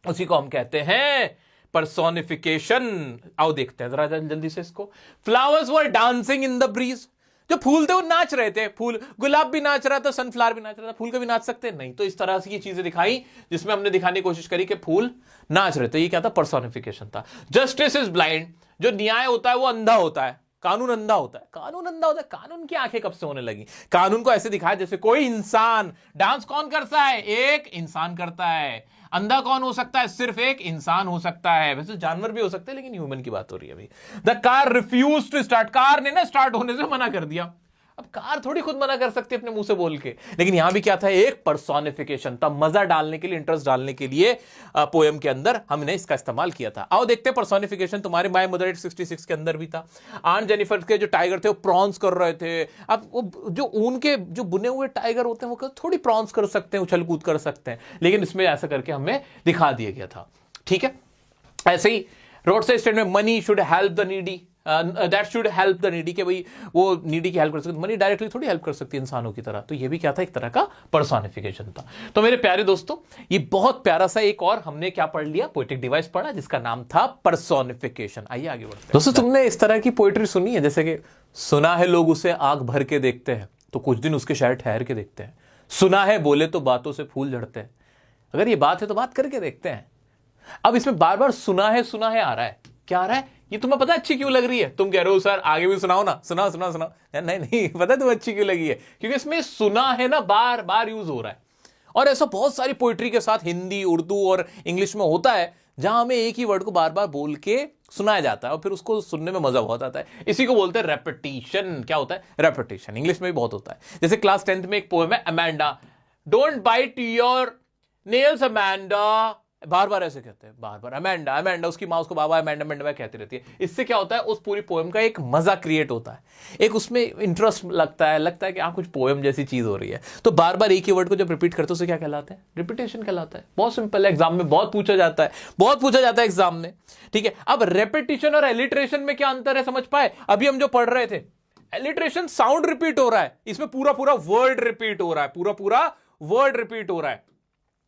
उसी को हम कहते हैं पर्सोनिफिकेशन। आओ देखते हैं जरा जल्दी से इसको। Flowers were dancing in the breeze. जो फूल थे वो नाच रहे थे। फूल, गुलाब भी नाच रहा था, सनफ्लावर भी नाच रहा था। फूल कभी नाच सकते नहीं। तो इस तरह से ये चीजें दिखाई जिसमें हमने दिखाने की कोशिश करी कि फूल नाच रहे थे। ये क्या था? पर्सोनिफिकेशन था। Justice is blind. जो न्याय होता है वो अंधा होता है। कानून अंधा होता है। कानून अंधा होता है। कानून की आंखें कब से होने लगी? कानून को ऐसे दिखाया जैसे कोई इंसान। डांस कौन करता है? एक इंसान करता है। अंधा कौन हो सकता है? सिर्फ एक इंसान हो सकता है। वैसे जानवर भी हो सकते हैं, लेकिन ह्यूमन की बात हो रही है अभी। The car refuse to start. Car ने ना स्टार्ट होने से मना कर दिया। अब कार थोड़ी खुद मना कर सकती है अपने मुंह से बोल के। लेकिन यहां भी क्या था? एक पर्सोनिफिकेशन था। मजा डालने के लिए, इंटरेस्ट डालने के लिए पोएम के अंदर हमने इसका इस्तेमाल किया था। आओ देखते हैं पर्सोनिफिकेशन। तुम्हारे माय मदर 866 के अंदर भी था। आंट जेनिफर के जो टाइगर थे वो प्रॉन्स कर रहे थे। अब वो जो ऊन के जो बुने हुए टाइगर होते हैं वो थोड़ी प्रॉन्स कर सकते हैं, उछल कूद कर सकते हैं, लेकिन इसमें ऐसा करके हमें दिखा दिया गया था। ठीक है, ऐसे ही रोड साइड स्टैंड में money should help the needy, that should help the needy, के भाई वो नीडी की हेल्प कर सकती है। मनी डायरेक्टली थोड़ी हेल्प कर सकती है इंसानों की तरह। तो ये भी क्या था? एक तरह का पर्सोनिफिकेशन था। तो मेरे प्यारे दोस्तों, ये बहुत प्यारा सा एक और हमने क्या पढ़ लिया? पोएटिक डिवाइस पढ़ा जिसका नाम था पर्सोनिफिकेशन। आइए आगे बढ़ते हैं। दोस्तों, तुमने इस तरह की पोएट्री सुनी है जैसे कि सुना है लोग उसे आंख भर के देखते हैं तो कुछ दिन उसके शायर ठहर के देखते हैं। सुना है बोले तो बातों से फूल झड़ते हैं। अगर ये बात है तो बात करके देखते हैं। अब इसमें बार बार सुना है आ रहा है। क्या आ रहा है? ये तुम्हें पता अच्छी क्यों लग रही है? तुम कह रहे हो सर आगे भी सुनाओ ना। सुना सुना सुना। नहीं नहीं, पता तुम्हें अच्छी क्यों लगी है? क्योंकि इसमें सुना है ना बार बार यूज हो रहा है। और ऐसा बहुत सारी पोइट्री के साथ हिंदी, उर्दू और इंग्लिश में होता है जहां हमें एक ही वर्ड को बार बार बोल के सुनाया जाता है और फिर उसको सुनने में मजा बहुत आता है। इसी को बोलते हैं रेपिटेशन। क्या होता है? रेपिटेशन। इंग्लिश में भी बहुत होता है। जैसे क्लास 10th में एक पोएम है Amanda. Don't bite your nails Amanda. बार बार ऐसे कहते हैं, बार बार अमेंडा अमेंडा। उसकी माँ उसको बाबा अमेंडा अमेंडा कहती रहती है। इससे क्या होता है? उस पूरी पोएम का एक मजा क्रिएट होता है, एक उसमें इंटरेस्ट लगता है कि कुछ पोएम जैसी चीज हो रही है। तो बार बार एक ही वर्ड को जब रिपीट करते हो उसे क्या कहलाता है? रिपीटेशन कहलाता है। बहुत सिंपल है, एग्जाम में बहुत पूछा जाता है एग्जाम में। ठीक है, अब रेपिटेशन और एलिट्रेशन में क्या अंतर है समझ पाए? अभी हम जो पढ़ रहे थे, एलिट्रेशन साउंड रिपीट हो रहा है, इसमें पूरा पूरा वर्ड रिपीट हो रहा है, पूरा पूरा वर्ड रिपीट हो रहा है।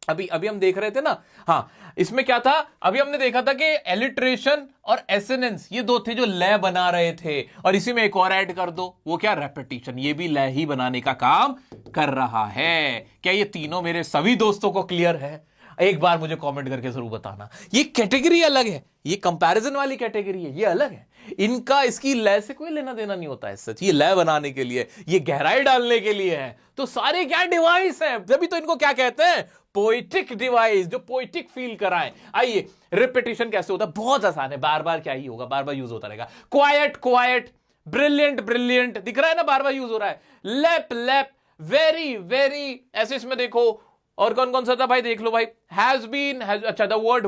अभी हम देख रहे थे ना, हाँ, इसमें क्या था? अभी हमने देखा था कि एलिट्रेशन और एसोनेंस ये दो थे जो लय बना रहे थे, और इसी में एक और ऐड कर दो, वो क्या? रेपिटेशन। ये भी लय ही बनाने का काम कर रहा है। क्या ये तीनों मेरे सभी दोस्तों को क्लियर है? एक बार मुझे कमेंट करके जरूर बताना। ये कैटेगरी अलग है, ये कंपैरिजन वाली कैटेगरी है, ये अलग है। इनका इसकी लय से कोई लेना देना नहीं होता है सच। ये लय बनाने के लिए, ये गहराई डालने के लिए है। तो सारे क्या डिवाइस हैं, तभी तो इनको क्या कहते हैं? पोएटिक डिवाइस, जो पोएटिक फील कराएं। आइए, रिपीटिशन कैसे होता है? बहुत आसान है, बार बार क्या ही होगा, बार बार यूज होता रहेगा। क्वाइट क्वाइट, ब्रिलियंट ब्रिलियंट, दिख रहा है ना, बार बार यूज हो रहा है। लेप लेप, वेरी वेरी, ऐसे इसमें देखो। और कौन कौन सा था भाई? देख लो भाई। हैज बीन, अच्छा, द वर्ड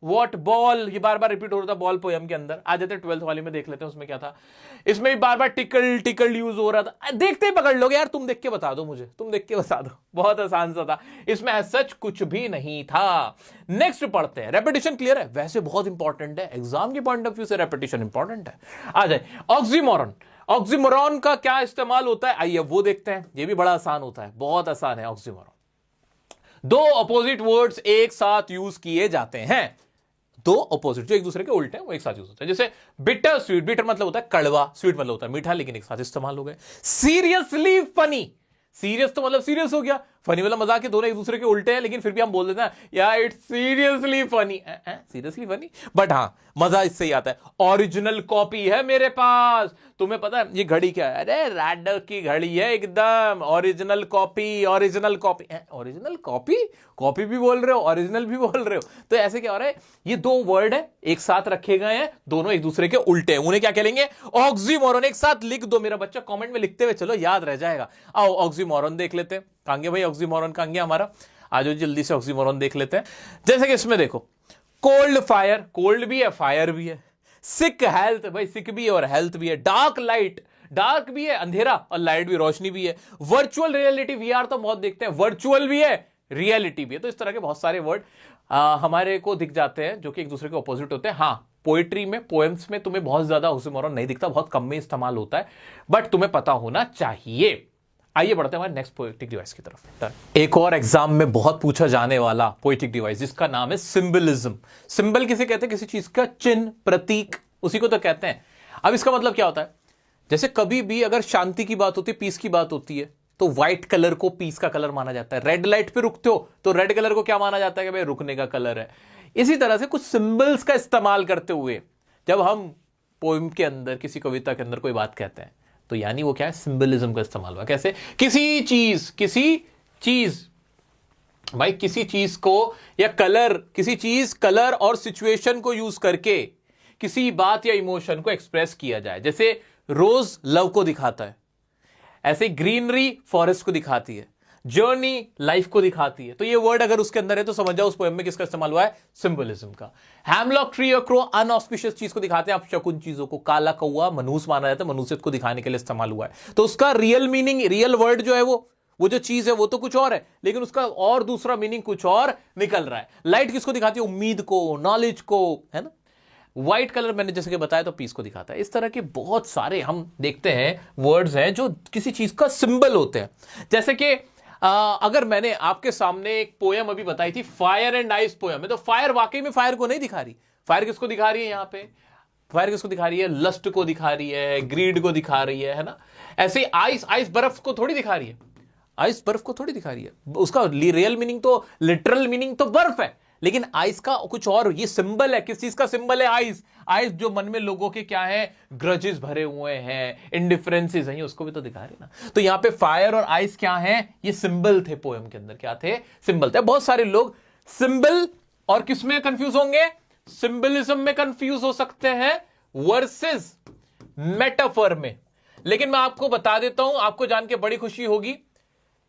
वॉट, बॉल, ये बार बार रिपीट हो रहा था बॉल पोएम के अंदर। आ जाते 12th वाले में, देख लेते हैं उसमें क्या था। इसमें भी बार बार टिकल यूज हो रहा था। देखते ही पकड़ लोगे यार, तुम देख के बता दो मुझे, तुम देख के बता दो। बहुत आसान सा था, इसमें सच कुछ भी नहीं था। नेक्स्ट पढ़ते हैं। रेपिटेशन क्लियर है? वैसे बहुत इंपॉर्टेंट है, एग्जाम के पॉइंट ऑफ व्यू से रेपिटेशन इंपॉर्टेंट है। आ जाए ऑक्सीमोरन। ऑक्सीमोरन का क्या इस्तेमाल होता है? आइए वो देखते हैं। ये भी बड़ा आसान होता है, बहुत आसान है। ऑक्सीमोरन, दो अपोजिट वर्ड्स एक साथ यूज किए जाते हैं। दो अपोजिट जो एक दूसरे के उल्टे हैं वो एक साथ यूज होते हैं। जैसे बिटर स्वीट, बिटर मतलब होता है कड़वा, स्वीट मतलब होता है मीठा, लेकिन एक साथ इस्तेमाल हो गए। सीरियसली फनी, सीरियस तो मतलब सीरियस हो गया, फनी वाला मजाक के, दोनों एक दूसरे के उल्टे हैं, लेकिन फिर भी हम बोल देते हैं यार it's seriously funny. Seriously funny, but हाँ मजा इससे ही आता है। ओरिजिनल कॉपी है मेरे पास। तुम्हें पता है ये घड़ी क्या है? अरे रैडर की घड़ी है एकदम। Original copy, original copy, original copy, copy भी बोल रहे हो, ओरिजिनल भी बोल रहे हो। तो ऐसे क्या हो रहा है? ये दो वर्ड है एक साथ रखे गए हैं, दोनों एक दूसरे के उल्टे हैं, उन्हें क्या कहेंगे? ऑक्सीमोरन। एक साथ लिख दो मेरा बच्चा, कमेंट में लिखते हुए चलो, याद रह जाएगा। आओ ऑक्सीमोरन देख लेते हैं। कहेंगे भाई ऑक्सीमोरन का अंग है हमारा। आज जल्दी से ऑक्सीमोरन देख लेते हैं। जैसे कि इसमें देखो, कोल्ड फायर, कोल्ड भी है फायर भी है। सिक हेल्थ, भाई सिक भी है और हेल्थ भी है। डार्क लाइट, डार्क भी है अंधेरा और लाइट भी रोशनी भी है। वर्चुअल रियलिटी, वीआर तो बहुत देखते हैं, वर्चुअल भी है रियलिटी भी है। तो इस तरह के बहुत सारे वर्ड हमारे को दिख जाते हैं जो कि एक दूसरे के ऑपोजिट होते हैं। हाँ, पोएट्री में, पोएम्स में तुम्हें बहुत ज्यादा ऑक्सीमोरन नहीं दिखता, बहुत कम में इस्तेमाल होता है, बट तुम्हें पता होना चाहिए। आइए बढ़ते हैं हमारे नेक्स्ट पोएटिक डिवाइस की तरफ। एक और एग्जाम में बहुत पूछा जाने वाला पोएटिक डिवाइस जिसका नाम है सिंबलिज्म। सिंबल किसे कहते हैं? किसी चीज का चिन्ह, प्रतीक, उसी को तो कहते हैं। अब इसका मतलब क्या होता है? जैसे कभी भी अगर शांति की बात होती है, पीस की बात होती है, तो व्हाइट कलर को पीस का कलर माना जाता है। रेड लाइट पे रुकते हो तो रेड कलर को क्या माना जाता है कि भाई रुकने का कलर है। इसी तरह से कुछ सिंबल्स का इस्तेमाल करते हुए जब हम पोएम के अंदर, किसी कविता के अंदर कोई बात कहते हैं, तो यानी वो क्या है? सिंबलिज्म का इस्तेमाल हुआ। कैसे? किसी चीज भाई किसी चीज को या कलर, किसी चीज, कलर और सिचुएशन को यूज करके किसी बात या इमोशन को एक्सप्रेस किया जाए। जैसे रोज लव को दिखाता है, ऐसे ग्रीनरी फॉरेस्ट को दिखाती है, जर्नी लाइफ को दिखाती है। तो ये वर्ड अगर उसके अंदर है तो समझ जाओ उस पोएम में किसका इस्तेमाल हुआ है? सिंबलिज्म का। हैमलॉक ट्री और क्रो अनऑस्पिशियस चीज को दिखाते हैं, आप शकुन चीजों को। काला कौआ मनहूस माना जाता है, मनुष्यत्व को दिखाने के लिए इस्तेमाल हुआ है। तो उसका रियल मीनिंग, रियल वर्ड जो है वो जो चीज है वो तो कुछ और है, लेकिन उसका और दूसरा मीनिंग कुछ और निकल रहा है। लाइट किसको दिखाती है? उम्मीद को, नॉलेज को, है ना। व्हाइट कलर मैंने जैसे कि बताया तो पीस को दिखाता है। इस तरह के बहुत सारे हम देखते हैं वर्ड्स हैं जो किसी चीज का सिंबल होते हैं। जैसे कि अगर मैंने आपके सामने एक पोयम अभी बताई थी, फायर एंड आइस पोयम है, तो फायर वाकई में फायर को नहीं दिखा रही। फायर किसको दिखा रही है? यहां पे फायर किसको दिखा रही है? लस्ट को दिखा रही है, ग्रीड को दिखा रही है ना। ऐसे आइस, आइस बर्फ को थोड़ी दिखा रही है, आइस बर्फ को थोड़ी दिखा रही है। उसका रियल मीनिंग तो, लिटरल मीनिंग तो बर्फ है, लेकिन आइस का कुछ और। ये सिंबल है, किस चीज का सिंबल है? आइस। आइस जो मन में लोगों के क्या है? ग्रजेस भरे हुए हैं, इंडिफरेंसेस हैं, उसको भी तो दिखा रहे ना। तो यहां पे फायर और आइस क्या है? ये सिंबल थे पोएम के अंदर। क्या थे? सिंबल थे। बहुत सारे लोग सिंबल और किस में कंफ्यूज होंगे? सिंबलिज्म में कंफ्यूज हो सकते हैं वर्सेस मेटाफर में। लेकिन मैं आपको बता देता हूं, आपको जान के बड़ी खुशी होगी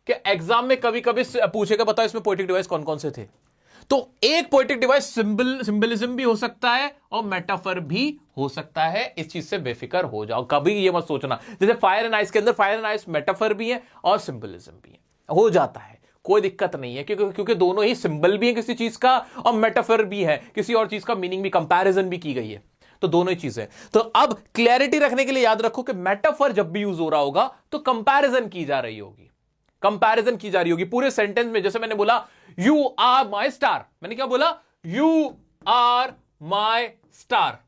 कि एग्जाम में कभी कभी पूछेगा, बताओ इसमें पोएटिक डिवाइस कौन कौन से थे। तो एक पोएटिक डिवाइस सिंबलिज्म भी हो सकता है और मेटाफर भी हो सकता है। इस चीज से बेफिक्र हो जाओ, कभी ये मत सोचना जैसे फायर एंड आइस के अंदर फायर एंड आइस मेटाफर भी है और सिंबलिज्म भी है। हो जाता है, कोई दिक्कत नहीं है, क्योंकि दोनों ही सिंबल भी है किसी चीज का और मेटाफर भी है, किसी और चीज का मीनिंग भी, कंपैरिजन भी की गई है। तो दोनों ही चीजें। तो अब क्लैरिटी रखने के लिए याद रखो कि मेटाफर जब भी यूज हो रहा होगा तो कंपैरिजन की जा रही होगी, कंपैरिजन की जा रही होगी पूरे सेंटेंस में। जैसे मैंने बोला यू आर माई स्टार, मैंने क्या बोला? You are my star.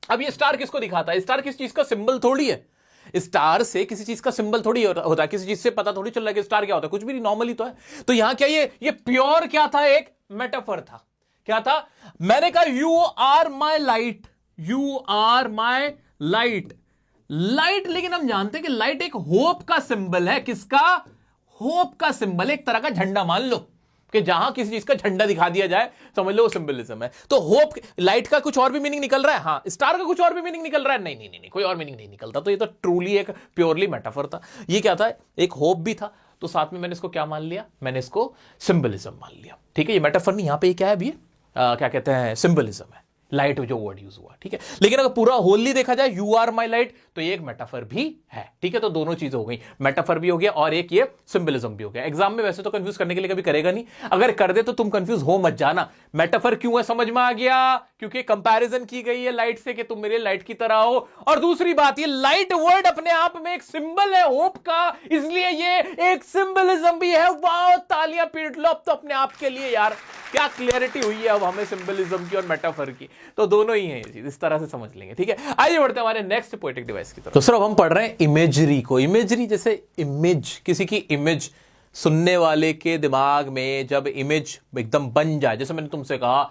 अब ये स्टार किसको दिखाता है? स्टार किस चीज का सिंबल थोड़ी है। स्टार से किसी चीज का सिंबल थोड़ी होता है, किसी चीज से पता थोड़ी चल रहा है कि स्टार क्या होता है, कुछ भी नहीं, नॉर्मली तो है। तो यहां क्या ये प्योर क्या था? एक मेटाफर था। क्या था? मैंने कहा you are my light, you are my light. Light, लेकिन हम जानते हैं कि लाइट एक होप का सिंबल है। किसका? होप का सिंबल, एक तरह का झंडा मान लो कि जहां किसी चीज का झंडा दिखा दिया जाए समझ लो वो सिंबलिज्म है। तो होप, लाइट का कुछ और भी मीनिंग निकल रहा है, हाँ। स्टार का कुछ और भी मीनिंग निकल रहा है, नहीं, कोई और मीनिंग नहीं निकलता। तो ये तो ट्रूली एक प्योरली मेटाफर था। ये क्या था? एक होप भी था। तो साथ में मैंने इसको क्या मान लिया? मैंने इसको सिंबलिज्म मान लिया। ठीक है, ये मेटाफर नहीं, यहां पे क्या है अभी? क्या कहते हैं? सिंबलिज्म है, लाइट जो वर्ड यूज हुआ। ठीक है, लेकिन अगर पूरा होली देखा जाए यू आर माई लाइट, तो ये एक मेटाफर भी है। ठीक है, तो दोनों चीजें हो गई, मेटाफर भी हो गया और एक ये सिंबलिज्म भी हो गया। एग्जाम में वैसे तो कंफ्यूज करने के लिए कभी करेगा नहीं, अगर कर दे तो तुम कंफ्यूज हो मत जाना। मेटाफर क्यों है समझ में आ गया? क्योंकि कंपैरिजन की गई है लाइट से कि तुम मेरे लाइट की तरह हो। और दूसरी बात, ये लाइट वर्ड अपने आप में एक सिंबल है होप का, इसलिए ये एक सिंबलिज्म भी है। वाह, तालियां पीट लो अब तो अपने आप के लिए यार, क्या क्लियरिटी हुई है अब हमें सिंबलिज्म की और मेटाफर की। तो दोनों ही हैं ये चीज, इस तरह से समझ लेंगे। ठीक है, आइए बढ़ते हैं हमारे नेक्स्ट पोएटिक डिवाइस की तरफ। तो सर अब हम पढ़ रहे हैं इमेजरी को। इमेजरी जैसे इमेज, किसी की इमेज, सुनने वाले के दिमाग में जब इमेज एकदम बन जाए। जैसे मैंने तुमसे कहा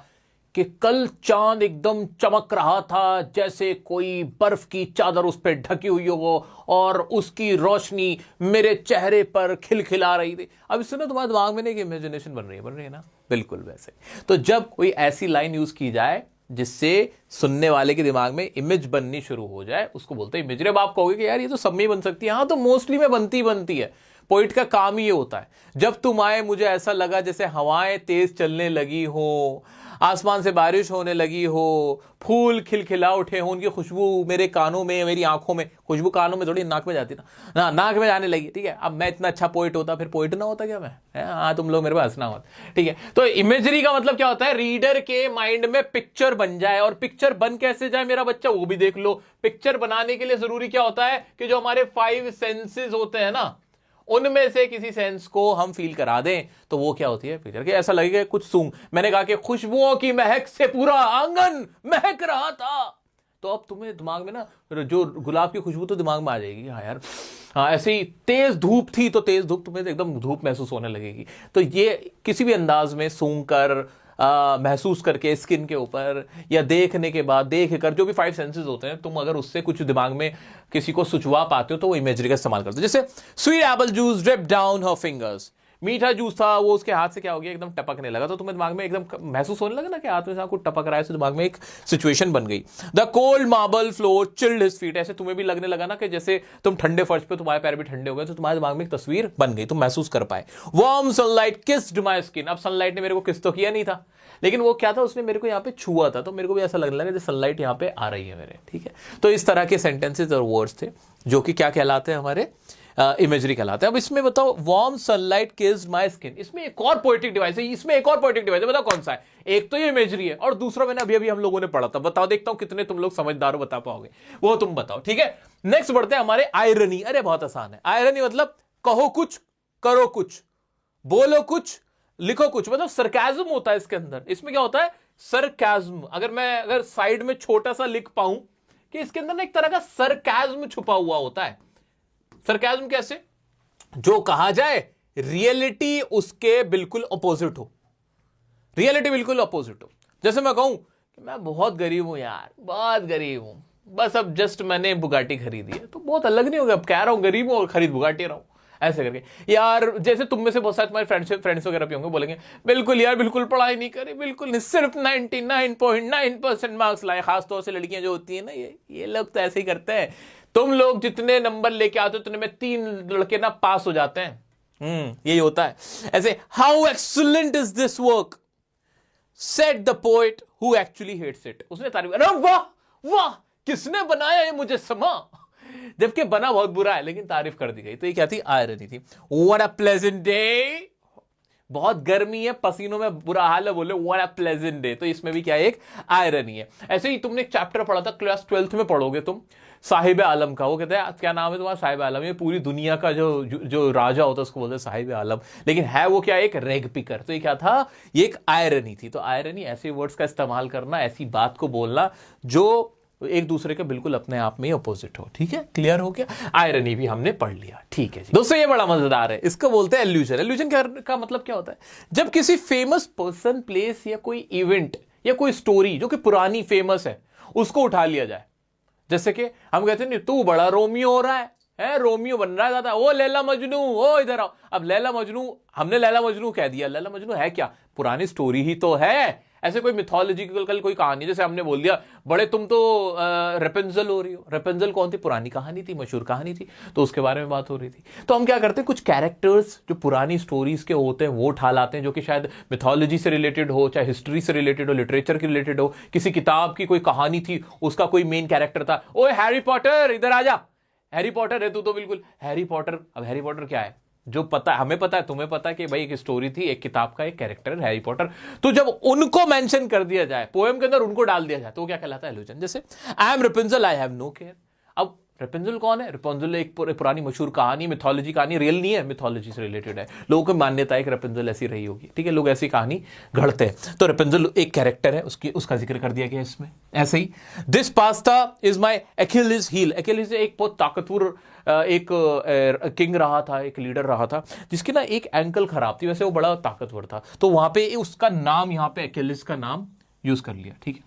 कि कल चांद एकदम चमक रहा था, जैसे कोई बर्फ की चादर उस पर ढकी हुई हो और उसकी रोशनी मेरे चेहरे पर खिलखिला रही थी। अब इससे ना तुम्हारे दिमाग में एक इमेजिनेशन बन रही है ना, बिल्कुल वैसे। तो जब कोई ऐसी लाइन यूज की जाए जिससे सुनने वाले के दिमाग में इमेज बननी शुरू हो जाए, उसको बोलते हैं इमेजरी। अब आप कहोगे कि यार ये तो सब में ही बन सकती है, हाँ तो मोस्टली में बनती है, पोइट का काम ही ये होता है, जब तुम आए मुझे ऐसा लगा जैसे हवाएं तेज चलने लगी हो, आसमान से बारिश होने लगी हो, फूल खिलखिला उठे हो, उनकी खुशबू मेरे कानों में, मेरी आंखों में, खुशबू कानों में थोड़ी नाक में जाती ना, नाक में जाने लगी। ठीक है, अब मैं इतना अच्छा पोइट होता फिर पोइट ना होता क्या मैं? हाँ, तुम लोग मेरे पास हंसना होता। ठीक है, तो इमेजरी का मतलब क्या होता है? रीडर के माइंड में पिक्चर बन जाए। और पिक्चर बन कैसे जाए मेरा बच्चा, वो भी देख लो। पिक्चर बनाने के लिए जरूरी क्या होता है कि जो हमारे 5 सेंसेस होते हैं ना, उनमें से किसी सेंस को हम फील करा दें, तो वो क्या होती है पिक्चर। कि ऐसा लगेगा कुछ सूंघ, मैंने कहा कि खुशबुओं की महक से पूरा आंगन महक रहा था, तो अब तुम्हें दिमाग में ना जो गुलाब की खुशबू तो दिमाग में आ जाएगी। हाँ यार, हाँ, ऐसे ही तेज धूप थी तो तेज धूप, तुम्हें एकदम धूप महसूस होने लगेगी। तो ये किसी भी अंदाज में सूंघ कर, महसूस करके स्किन के ऊपर, या देखने के बाद देख कर, जो भी 5 सेंसेस होते हैं, तुम अगर उससे कुछ दिमाग में किसी को सुचवा पाते हो तो वो इमेजरी का इस्तेमाल करते हो। जैसे sweet Apple juice drip down हर फिंगर्स, मीठा जूस था वो उसके हाथ से क्या हो गया, एकदम टपकने लगा, तो तुम्हें दिमाग में एकदम महसूस होने लगा ना कि हाथ में कुछ टपक रहा है, तो दिमाग में एक सिचुएशन बन गई। The cold marble floor chilled his feet, ऐसे तुम्हें भी लगने लगा ना कि जैसे तुम ठंडे फर्श पे, तुम्हारे पैर भी ठंडे हो गए, तो तुम्हारे दिमाग में एक तस्वीर बन गई, तुम महसूस कर पाए। Warm sunlight kissed my skin, अब सनलाइट ने मेरे को किस तो किया नहीं था, लेकिन वो क्या था, उसने मेरे को यहाँ पे छुआ था, तो मेरे को भी ऐसा लगने लगा जैसे सनलाइट यहाँ पे आ रही है मेरे। ठीक है, तो इस तरह के सेंटेंसेस और वर्ड्स थे जो कि क्या कहलाते हैं, हमारे इमेजरी कहलाते हैं। अब इसमें बताओ, warm sunlight kissed my skin, इसमें एक और पोएटिक डिवाइस है, इसमें एक और पोएटिक डिवाइस है, बताओ कौन सा है? एक तो ये इमेजरी है और दूसरा मैंने अभी अभी हम लोगों ने पढ़ा था, बताओ, देखता हूं कितने तुम लोग समझदार हो, बता पाओगे, वो तुम बताओ। ठीक है, नेक्स्ट बढ़ते हैं हमारे आयरनी। अरे बहुत आसान है। आयरनी मतलब कहो कुछ, करो कुछ, बोलो कुछ, लिखो कुछ, मतलब सरकाज़म होता है इसके अंदर। इसमें क्या होता है? सरकाज़म। अगर साइड में छोटा सा लिख पाऊं कि इसके अंदर ना एक तरह का सरकाज़म छुपा हुआ होता है। सरकाज़म कैसे? जो कहा जाए रियलिटी उसके बिल्कुल अपोजिट हो, रियलिटी बिल्कुल अपोजिट हो। जैसे मैं कहूं कि मैं बहुत गरीब हूं यार, बहुत गरीब हूं, बस अब जस्ट मैंने बुगाटी खरीदी है, तो बहुत अलग नहीं होगा, अब कह रहा हूं गरीब हूं और खरीद बुगाटी रहा हूं, ऐसे करके। यार जैसे तुम में से बहुत सारे तुम्हारे फ्रेंड्स वगैरह भी होंगे, बोलेंगे बिल्कुल यार, बिल्कुल पढ़ाई नहीं करी, बिल्कुल नहीं, सिर्फ 99.9% मार्क्स लाए। खासतौर से लड़कियां जो होती है ना, ये लोग तो ऐसे ही करते हैं। तुम लोग जितने नंबर लेके आते हो उतने में 3 लड़के ना पास हो जाते हैं। यही होता है ऐसे। How excellent is this work said the poet who actually hates it, उसने तारीफ, अरे वाह वाह, किसने बनाया ये मुझे समा, जबकि बना बहुत बुरा है, लेकिन तारीफ कर दी गई। तो ये क्या थी? आयरनी थी। व्हाट अ प्लेजेंट डे, बहुत गर्मी है, पसीनों में बुरा हाल है, बोले व्हाट अ प्लेजेंट डे, तो इसमें भी क्या एक आयरनी है। ऐसे ही तुमने एक चैप्टर पढ़ा था, क्लास 12th में पढ़ोगे तुम, साहिब आलम का। वो कहते हैं क्या नाम है तुम्हारा? साहिब आलम। ये पूरी दुनिया का जो राजा होता है उसको बोलते हैं साहिब आलम, लेकिन है वो क्या? एक रेग पिकर। तो ये क्या था? ये एक आयरनी थी। तो आयरनी ऐसे वर्ड्स का इस्तेमाल करना, ऐसी बात को बोलना जो एक दूसरे के बिल्कुल अपने आप में ही अपोजिट हो। ठीक है, क्लियर हो गया? आयरनी भी हमने पढ़ लिया। ठीक है जी दोस्तों, ये बड़ा मजेदार है, इसको बोलते हैं एल्यूजन। एल्यूजन का मतलब क्या होता है? जब किसी फेमस पर्सन, प्लेस या कोई इवेंट या कोई स्टोरी जो कि पुरानी फेमस है उसको उठा लिया जाए। जैसे कि हम कहते हैं नहीं, तू बड़ा रोमियो हो रहा है, रोमियो बन रहा है ज्यादा, ओ लैला मजनू, ओ इधर आओ। अब लैला मजनू, हमने लैला मजनू कह दिया, लैला मजनू है क्या? पुरानी स्टोरी ही तो है। ऐसे कोई मिथोलॉजिकल कोई कहानी, जैसे हमने बोल दिया बड़े तुम तो रेपेंजल हो रही हो। रेपेंजल कौन थी? पुरानी कहानी थी, मशहूर कहानी थी, तो उसके बारे में बात हो रही थी। तो हम क्या करते हैं, कुछ कैरेक्टर्स जो पुरानी स्टोरीज के होते हैं वो उठा लाते हैं, जो कि शायद मिथोलॉजी से रिलेटेड हो, चाहे हिस्ट्री से रिलेटेड हो, लिटरेचर के रिलेटेड हो, किसी किताब की कोई कहानी थी, उसका कोई मेन कैरेक्टर था। ओए हैरी पॉटर इधर आ जा, हैरी पॉटर है तू तो बिल्कुल हैरी पॉटर। अब हैरी पॉटर क्या है? जो पता है, हमें पता है, तुम्हें पता है कि भाई एक स्टोरी थी, एक किताब का एक कैरेक्टर है हैरी पॉटर। तो जब उनको मेंशन कर दिया जाए, पोएम के अंदर उनको डाल दिया जाए, तो वो क्या कहलाता है? एल्यूजन। जैसे I am Rapunzel, I have no care. अब रेपेंजल कौन है? रेपेंजल एक पुरानी मशहूर कहानी, मिथोलॉजी कहानी, रियल नहीं है, मिथोलॉजी से रिलेटेड है। लोगों की मान्यता है कि रेपेंजल ऐसी रही होगी। ठीक है, लोग ऐसी कहानी गढ़ते हैं। तो रेपेंजल एक कैरेक्टर है, उसका जिक्र कर दिया गया इसमें। ऐसे ही this pasta is my Achilles heel. Achilles एक बहुत ताकतवर एक किंग रहा था, एक लीडर रहा था, जिसकी ना एक एंकल खराब थी, वैसे वो बड़ा ताकतवर था, तो वहां पे उसका नाम, यहाँ पे अखिलिस का नाम यूज कर लिया। ठीक है,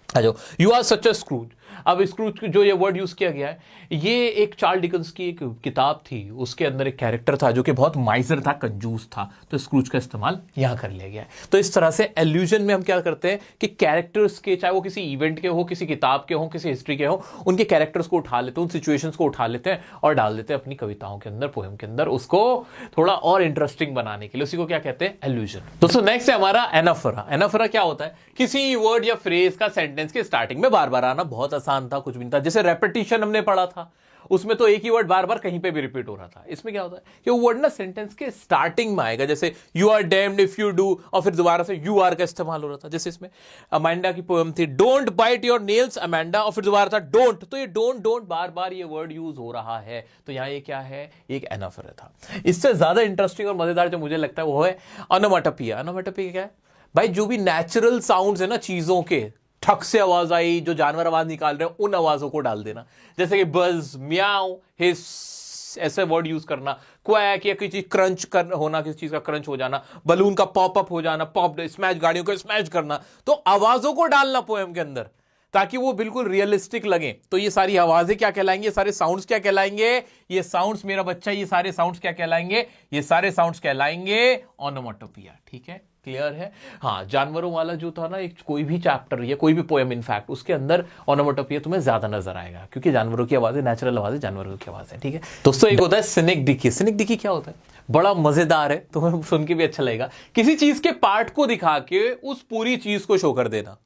आ जाओ। You are such a Scrooge, अब स्क्रूज जो ये वर्ड यूज किया गया है, ये एक चार्ल्स डिकेंस की एक किताब थी, उसके अंदर एक कैरेक्टर था जो कि बहुत माइजर था, कंजूस था, तो स्क्रूज का इस्तेमाल यहां कर लिया गया है। तो इस तरह से एल्यूजन में हम क्या करते हैं कि कैरेक्टर्स के, चाहे वो किसी इवेंट के हो, किसी किताब के हो, किसी हिस्ट्री के हो, उनके कैरेक्टर्स को उठा लेते हैं, उन सिचुएशंस को उठा लेते हैं और डाल देते हैं अपनी कविताओं के अंदर, पोएम के अंदर, उसको थोड़ा और इंटरेस्टिंग बनाने के लिए। उसी को क्या कहते हैं? एल्यूजन। दोस्तों नेक्स्ट है हमारा एनाफोरा। एनाफोरा क्या होता है? किसी वर्ड या फ्रेज का सेंटेंस के स्टार्टिंग में बार बार आना। बहुत आसान था, कुछ भी नहीं था। जैसे रेपिटिशन हमने पढ़ा था, उसमें तो एक ही वर्ड बार बार कहीं पे भी रिपीट हो रहा था। इसमें क्या होता है कि वो वर्ड ना सेंटेंस के स्टार्टिंग में आएगा, जैसे you are damned if you do, और फिर दोबारा से यू आर का इस्तेमाल हो रहा था। जैसे इसमें अमांडा की पोएम थी, don't bite your nails Amanda, और फिर दोबारा था डोंट। तो ये डोंट डोंट बार बार ये वर्ड यूज हो रहा है, तो यहां ये क्या है? एक एनाफोरा था। इससे ज्यादा इंटरेस्टिंग और मजेदार जो मुझे लगता है वो है ओनोमाटोपिया। ओनोमाटोपिया क्या है भाई? जो भी नेचुरल साउंड्स है ना चीजों के, ठक से आवाज आई, जो जानवर आवाज निकाल रहे हैं, उन आवाजों को डाल देना। जैसे कि बज, म्याऊ, हिस, ऐसे वर्ड यूज करना। क्वैक, या किसी चीज क्रंच कर होना, किसी चीज का क्रंच हो जाना, बलून का पॉप अप हो जाना, पॉप, स्मैश, गाड़ियों को स्मैश करना। तो आवाजों को डालना पोएम के अंदर ताकि वो बिल्कुल रियलिस्टिक लगे। तो ये सारी आवाजें क्या कहलाएंगे? ये सारे साउंड्स क्या कहलाएंगे? ये साउंड्स मेरा बच्चा, ये सारे साउंड्स क्या कहलाएंगे? ये सारे साउंड्स कहलाएंगे ओनोमाटोपिया। ठीक है, क्लियर है? हाँ, जानवरों वाला जो था ना, एक कोई भी चैप्टर या कोई भी पोएम इनफैक्ट, उसके अंदर ओनोमाटोपिया तुम्हें ज्यादा नजर आएगा, क्योंकि जानवरों की आवाजें, नेचुरल आवाजें जानवरों की आवाज है। ठीक है दोस्तों, एक होता है सिनेक्डिकी। सिनेक्डिकी क्या होता है? बड़ा मजेदार है, तुम्हें सुन के भी अच्छा लगेगा। किसी चीज के पार्ट को दिखा के उस पूरी चीज को शो कर देना।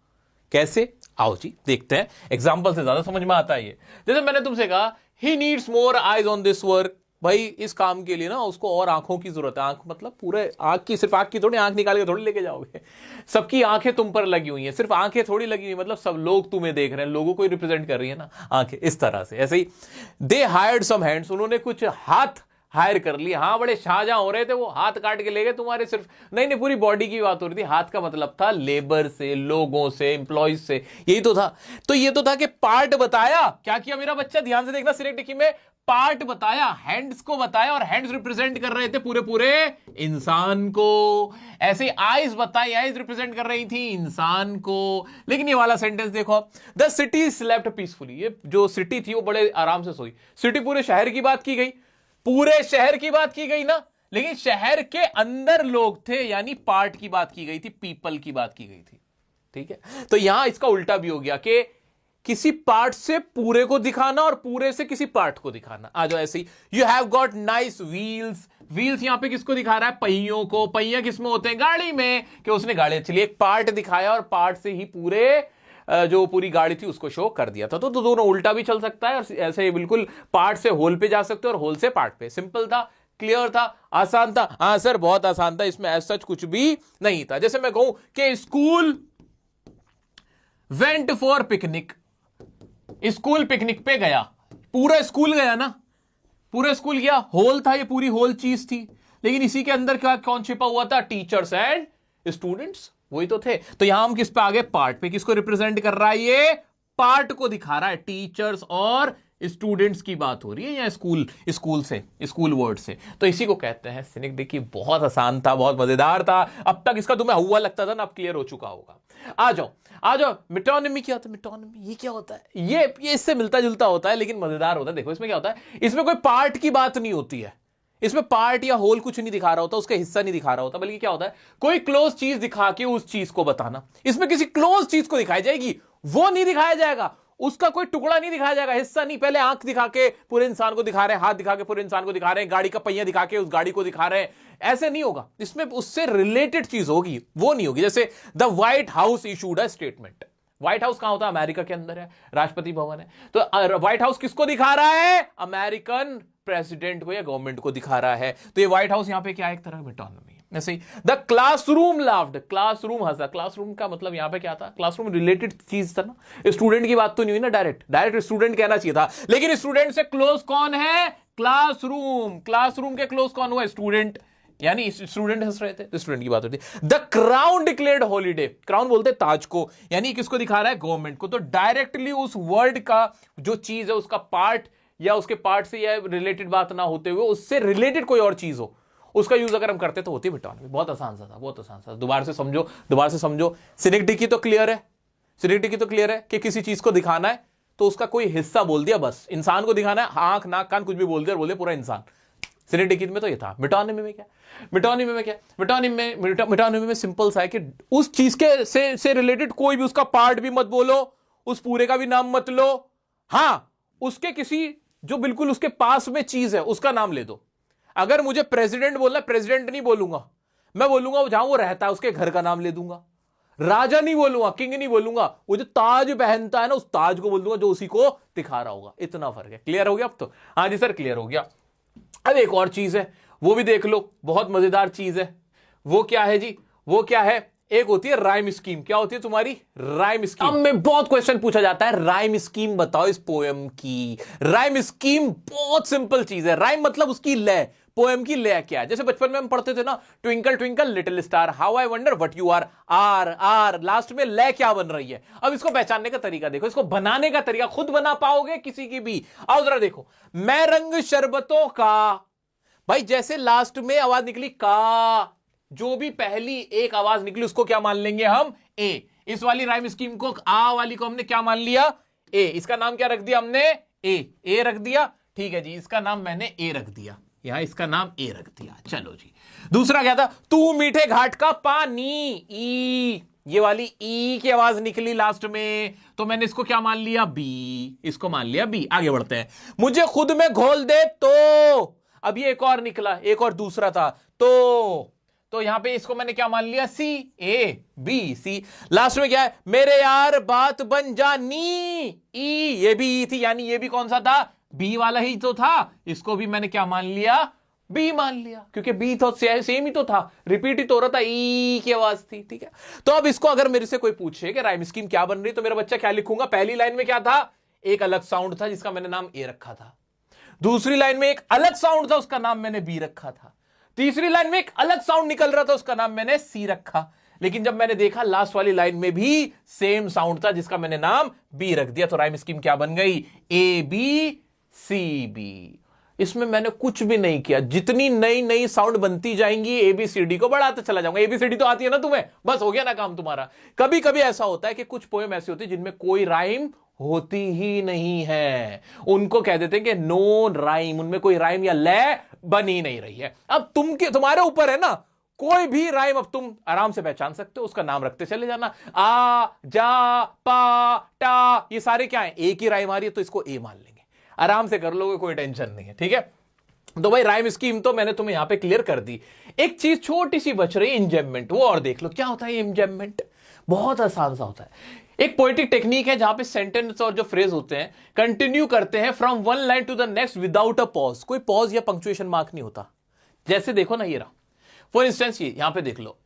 कैसे? आओ जी देखते हैं, एग्जाम्पल से ज्यादा समझ में आता है ये। जैसे मैंने तुमसे कहा, he needs more eyes on this work. भाई इस काम के लिए ना उसको और आंखों की जरूरत है। आंख मतलब पूरे आंख की, सिर्फ आंख की थोड़ी, आंख निकाल के थोड़ी लेके जाओगे। सबकी आंखें तुम पर लगी हुई हैं, सिर्फ आंखें थोड़ी लगी हुई, मतलब सब लोग तुम्हें देख रहे हैं, लोगों को रिप्रेजेंट कर रही है ना आंखें। इस तरह से ऐसे ही दे हायर्ड सम हैंड्स, उन्होंने कुछ हाथ हायर कर लिए। हाँ, बड़े शाहजहां हो रहे थे, वो हाथ काट के ले गए तुम्हारे, सिर्फ नहीं पूरी बॉडी की बात हो रही थी। हाथ का मतलब था लेबर से, लोगों से, एम्प्लॉइज से, यही तो था। तो ये तो था कि पार्ट बताया। क्या किया मेरा बच्चा? ध्यान से देखना, सिनेक्डिकी में पार्ट बताया, हैंड्स को बताया, और हैंड्स रिप्रेजेंट कर रहे थे पूरे पूरे इंसान को। ऐसे आईज बताई, आईज रिप्रेजेंट कर रही थी इंसान को। लेकिन ये वाला सेंटेंस देखो, द सिटी स्लेप्ट पीसफुली। ये जो सिटी थी वो बड़े आराम से सोई। सिटी पूरे शहर की बात की गई, पूरे शहर की बात की गई ना, लेकिन शहर के अंदर लोग थे, यानी पार्ट की बात की गई थी, पीपल की बात की गई थी। ठीक है, तो यहां इसका उल्टा भी हो गया कि किसी पार्ट से पूरे को दिखाना और पूरे से किसी पार्ट को दिखाना। आ जाओ ऐसे ही, you have got nice wheels. Wheels यहां पे किसको दिखा रहा है? पहियों को। पहिया किसमें होते हैं? गाड़ी में। कि उसने गाड़ी, चलिए एक पार्ट दिखाया और पार्ट से ही पूरे जो पूरी गाड़ी थी उसको शो कर दिया था। तो दोनों उल्टा भी चल सकता है, और ऐसे बिल्कुल पार्ट से होल पे जा सकते हो और होल से पार्ट पे। सिंपल था, क्लियर था, आसान था। हाँ सर बहुत आसान था, इसमें ऐसा कुछ भी नहीं था। जैसे मैं कहूं कि school went for picnic, school picnic पे गया। पूरा स्कूल गया ना, पूरा स्कूल गया, होल था, ये पूरी होल चीज थी। लेकिन इसी के अंदर क्या कौन छिपा हुआ था? टीचर्स एंड स्टूडेंट्स, वही तो थे। तो यहां हम किस पे आगे? पार्ट पे। किसको रिप्रेजेंट कर रहा है? ये पार्ट को दिखा रहा है। टीचर्स और स्टूडेंट्स की बात हो रही है, या स्कूल से, स्कूल वर्ड से। तो इसी को कहते हैं सिनेक्डिकी। बहुत आसान था, बहुत मजेदार था। अब तक इसका तुम्हें हुआ लगता था ना, अब क्लियर हो चुका होगा। आ जाओ मेटोनिमी क्या होता है? मेटोनिमी ये क्या होता है? ये इससे मिलता जुलता होता है, लेकिन मजेदार होता है। देखो इसमें क्या होता है, इसमें कोई पार्ट की बात नहीं होती है, इसमें पार्ट या होल कुछ नहीं दिखा रहा होता, उसका हिस्सा नहीं दिखा रहा होता, बल्कि क्या होता है, कोई क्लोज चीज दिखा के उस चीज को बताना। इसमें किसी क्लोज चीज को दिखाई जाएगी, वो नहीं दिखाया जाएगा, उसका कोई टुकड़ा नहीं दिखाया जाएगा, हिस्सा नहीं। पहले आंख दिखा के पूरे इंसान को दिखा रहे हैं, हाथ दिखा के पूरे इंसान को दिखा रहे हैं, गाड़ी का पहिया दिखा के उस गाड़ी को दिखा रहे हैं, ऐसे नहीं होगा। इसमें उससे रिलेटेड चीज होगी, वो नहीं होगी। जैसे the white house issued a statement. White house कहां होता है? अमेरिका के अंदर है, राष्ट्रपति भवन है। तो व्हाइट हाउस किसको दिखा रहा है? अमेरिकन प्रेसिडेंट को या गवर्नमेंट को दिखा रहा है। तो ये व्हाइट हाउस यहां पे क्या है? एक तरह की मेटोनिमी। ऐसे ही द क्लासरूम लाफ्ड, क्लासरूम हंसा। क्लासरूम का मतलब यहां पे क्या था? क्लासरूम रिलेटेड चीज था ना, स्टूडेंट की बात तो नहीं हुई ना, डायरेक्ट स्टूडेंट कहना चाहिए था, लेकिन स्टूडेंट से क्लोज कौन है? क्लासरूम। क्लासरूम के क्लोज कौन हुआ? स्टूडेंट, यानी स्टूडेंट हंस रहे थे तो स्टूडेंट की बात होती है। The crown declared holiday, crown बोलते ताज को, यानी किसको दिखा रहा है? गवर्नमेंट को। तो डायरेक्टली उस वर्ड का जो चीज है उसका पार्ट या उसके पार्ट से या रिलेटेड बात ना होते हुए उससे रिलेटेड कोई और चीज हो, उसका यूज अगर हम करते तो होती है मेटोनिमी। बहुत आसान सा था, बहुत आसान सा। दोबारा से समझो। सिनेक्डिकी तो क्लियर है, सिनेक्डिकी तो क्लियर है कि किसी चीज को दिखाना है तो उसका कोई हिस्सा बोल दिया, बस इंसान को दिखाना है, आंख नाक कान कुछ भी बोल दिया और बोल दिया पूरा इंसान। सिनेटिकिन में तो ये था। मिटोनिमी में क्या, मिटोनिमी में क्या, मिटोनिमी में सिंपल सा है कि उस चीज के से रिलेटेड कोई भी उसका पार्ट भी मत बोलो, उस पूरे का भी नाम मत लो, हां उसके किसी जो बिल्कुल उसके पास में चीज है उसका नाम ले दो। अगर मुझे प्रेसिडेंट बोलना है, प्रेसिडेंट नहीं बोलूंगा, मैं बोलूंगा जहां वो रहता है उसके घर का नाम ले दूंगा। राजा नहीं बोलूंगा, किंग नहीं बोलूंगा, वो जो ताज पहनता है ना उस ताज को बोल दूंगा जो उसी को दिखा रहा होगा। इतना फर्क है। क्लियर हो गया अब तो? हाँ जी सर क्लियर हो गया। अब एक और चीज है वो भी देख लो, बहुत मजेदार चीज है। वो क्या है जी? वो क्या है? एक होती है राइम स्कीम। क्या होती है तुम्हारी? Rhyme scheme. अब में बहुत क्वेश्चन पूछा जाता है, राइम स्कीम बताओ इस पोएम की। राइम स्कीम बहुत सिंपल चीज है। राइम मतलब उसकी लय, पोएम की लय क्या है। जैसे बचपन में हम पढ़ते थे ना, twinkle twinkle little star how I wonder what you are, are are last में लय क्या बन रही है। अब इसको पहचानने का तरीका देखो, इसको बनाने का तरीका खुद बना पाओगे किसी की भी? आओ जरा देखो, मैं रंग शरबतों का, भाई जैसे लास्ट में आवाज निकली का, जो भी पहली एक आवाज निकली उसको क्या मान लेंगे हम? ए। इस वाली राइम स्कीम को, आ वाली को हमने क्या मान लिया? ए। इसका नाम क्या रख दिया हमने? ए रख दिया। ठीक है जी, इसका नाम मैंने ए रख दिया, यहां इसका नाम ए रख दिया। चलो जी, दूसरा क्या था? तू मीठे घाट का पानी, ई। ये वाली ई की आवाज निकली लास्ट में, तो मैंने इसको क्या मान लिया? बी। इसको मान लिया बी। आगे बढ़ते हैं। मुझे खुद में घोल दे तो, अब ये एक और निकला, एक और दूसरा था तो यहां पे इसको मैंने क्या मान लिया? सी। ए बी सी। लास्ट में क्या है? मेरे यार बात बन जानी, ई। ये भी ई थी, यानी ये भी कौन सा था? बी वाला ही तो था। इसको भी मैंने क्या मान लिया? बी मान लिया, क्योंकि बी तो सेम ही तो था, रिपीट ही तो हो रहा था, ई की आवाज थी। ठीक है, तो अब इसको अगर मेरे से कोई पूछे कि राइम स्कीम क्या बन रही, तो मेरा बच्चा क्या लिखूंगा? पहली लाइन में क्या था? एक अलग साउंड था जिसका मैंने नाम ए रखा था। दूसरी लाइन में एक अलग साउंड था, उसका नाम मैंने बी रखा था। तीसरी लाइन में एक अलग साउंड निकल रहा था, उसका नाम मैंने सी रखा। लेकिन जब मैंने देखा लास्ट वाली लाइन में भी सेम साउंड था जिसका मैंने नाम बी रख दिया, तो राइम स्कीम क्या बन गई? A B C B. इसमें मैंने कुछ भी नहीं किया, जितनी नई नई साउंड बनती जाएंगी एबीसीडी को बढ़ाते चला जाऊंगा। एबीसीडी तो आती है ना तुम्हें, बस हो गया ना काम तुम्हारा। कभी कभी ऐसा होता है कि कुछ पोएम ऐसी होती है जिनमें कोई राइम होती ही नहीं है, उनको कह देते हैं कि नो राइम, उनमें कोई राइम या लय बन ही नहीं रही है। अब तुम्हारे ऊपर है ना, कोई भी राइम अब तुम आराम से पहचान सकते हो, उसका नाम रखते चले जाना। आ जा पा टा, ये सारे क्या है? एक ही राइम आ रही है तो इसको ए मान लेंगे, आराम से कर लोगे, कोई टेंशन नहीं है। ठीक है, तो भाई राइम स्कीम तो मैंने तुम्हें यहां पे क्लियर कर दी। एक चीज छोटी सी बच रही है, इंजेममेंट। वो और देख लो क्या होता है इंजेममेंट। बहुत आसान सा होता है, एक पोएटिक टेक्निक है जहां पे सेंटेंस और जो फ्रेज होते हैं कंटिन्यू करते हैं from one line to the next without a pause. कोई पॉज या पंक्चुएशन मार्क नहीं होता। जैसे देखो ना, ये रहा फॉर इंस्टेंस, ये यहां पे देख लो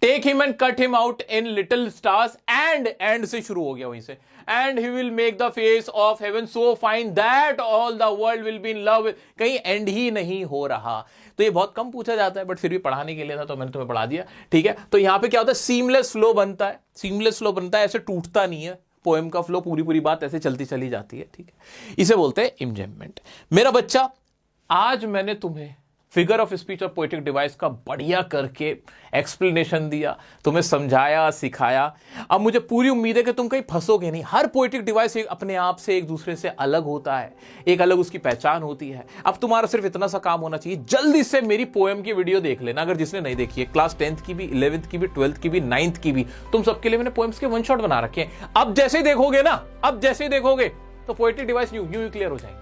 take him and cut him out in little stars, and से शुरू हो गया वहीं से, and he will make the face of heaven so fine that all the world will be in love. कहीं एंड ही नहीं हो रहा, तो ये बहुत कम पूछा जाता है, बट फिर भी पढ़ाने के लिए था तो मैंने तुम्हें पढ़ा दिया। ठीक है, तो यहां पे क्या होता है? सीमलेस फ्लो बनता है। सीमलेस फ्लो बनता है, ऐसे टूटता नहीं है पोएम का फ्लो, पूरी बात ऐसे चलती चली जाती है। ठीक है, इसे बोलते हैं इंजेममेंट। मेरा बच्चा, आज मैंने तुम्हें फिगर ऑफ स्पीच और पोएटिक डिवाइस का बढ़िया करके एक्सप्लेनेशन दिया, तुम्हें समझाया, सिखाया। अब मुझे पूरी उम्मीद है कि तुम कहीं फंसोगे नहीं। हर पोएटिक डिवाइस अपने आप से एक दूसरे से अलग होता है, एक अलग उसकी पहचान होती है। अब तुम्हारा सिर्फ इतना सा काम होना चाहिए, जल्दी से मेरी पोएम की वीडियो देख लेना, अगर जिसने नहीं देखी है। क्लास 10th की भी, 11th की भी, 12th की भी, 9th की भी, तुम सबके लिए मैंने पोएम्स के वन शॉट बना रखे हैं। अब जैसे ही देखोगे ना, अब जैसे ही देखोगे तो पोएटिक डिवाइस यूं क्लियर हो जाएंगे।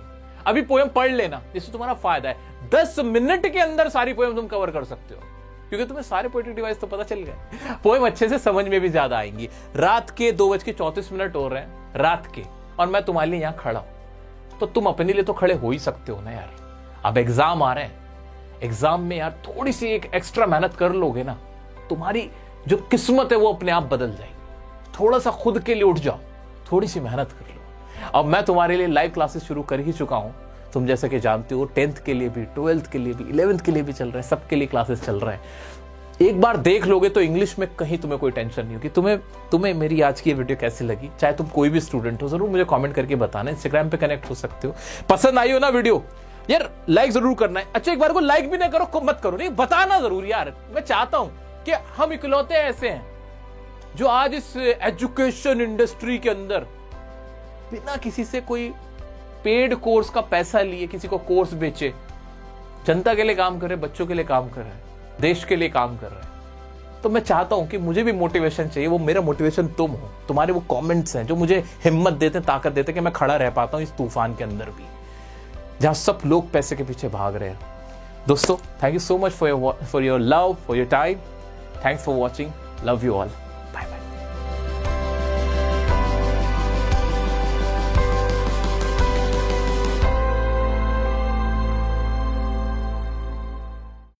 अभी पोएम पढ़ लेना, जिससे तुम्हारा फायदा है। 10 मिनट के अंदर सारी पोएम तुम कवर कर सकते हो, क्योंकि तुम्हें सारे पोएटिक डिवाइस तो पता चल गए। पोएम अच्छे से समझ में भी ज्यादा आएंगी। रात के 2:34 हो रहे हैं रात के, और मैं तुम्हारे लिए यहां खड़ा हूं, तो तुम अपने लिए तो खड़े हो ही सकते हो ना यार। अब एग्जाम आ रहे हैं, एग्जाम में यार थोड़ी सी एक एक्स्ट्रा मेहनत कर लोगे ना, तुम्हारी जो किस्मत है वो अपने आप बदल जाएगी। थोड़ा सा खुद के लिए उठ जाओ, थोड़ी सी मेहनत कर लो। अब मैं तुम्हारे लिए लाइव क्लासेस शुरू कर ही चुका हूं, तुम जैसे कि जानते हो। 10th के लिए भी, 12th के लिए भी, 11th के लिए भी चल रहे हैं, सबके लिए क्लासेस चल रहे हैं। एक बार देख लोगे तो इंग्लिश में कहीं तुम्हें कोई टेंशन नहीं होगी। तुम्हें मेरी आज की ये वीडियो कैसी लगी, चाहे तुम कोई भी स्टूडेंट हो, जरूर मुझे कमेंट करके बताना। इंस्टाग्राम पे कनेक्ट हो सकते हो। पसंद आई हो ना वीडियो यार, लाइक जरूर करना है। अच्छा, एक बार को लाइक भी नहीं करो मत करो, नहीं बताना जरूर यार। मैं चाहता हूं कि हम इकलौते ऐसे हैं जो आज इस एजुकेशन इंडस्ट्री के अंदर बिना किसी से कोई पेड कोर्स का पैसा लिए किसी को कोर्स बेचे, जनता के लिए काम कर रहे, बच्चों के लिए काम कर रहे हैं, देश के लिए काम कर रहे हैं। तो मैं चाहता हूं कि मुझे भी मोटिवेशन चाहिए, वो मेरा मोटिवेशन तुम हो, तुम्हारे वो कमेंट्स हैं जो मुझे हिम्मत देते, ताकत देते कि मैं खड़ा रह पाता हूं इस तूफान के अंदर भी, जहां सब लोग पैसे के पीछे भाग रहे हैं। दोस्तों, thank you so much for your love, for your time. Thanks for watching. Love you all.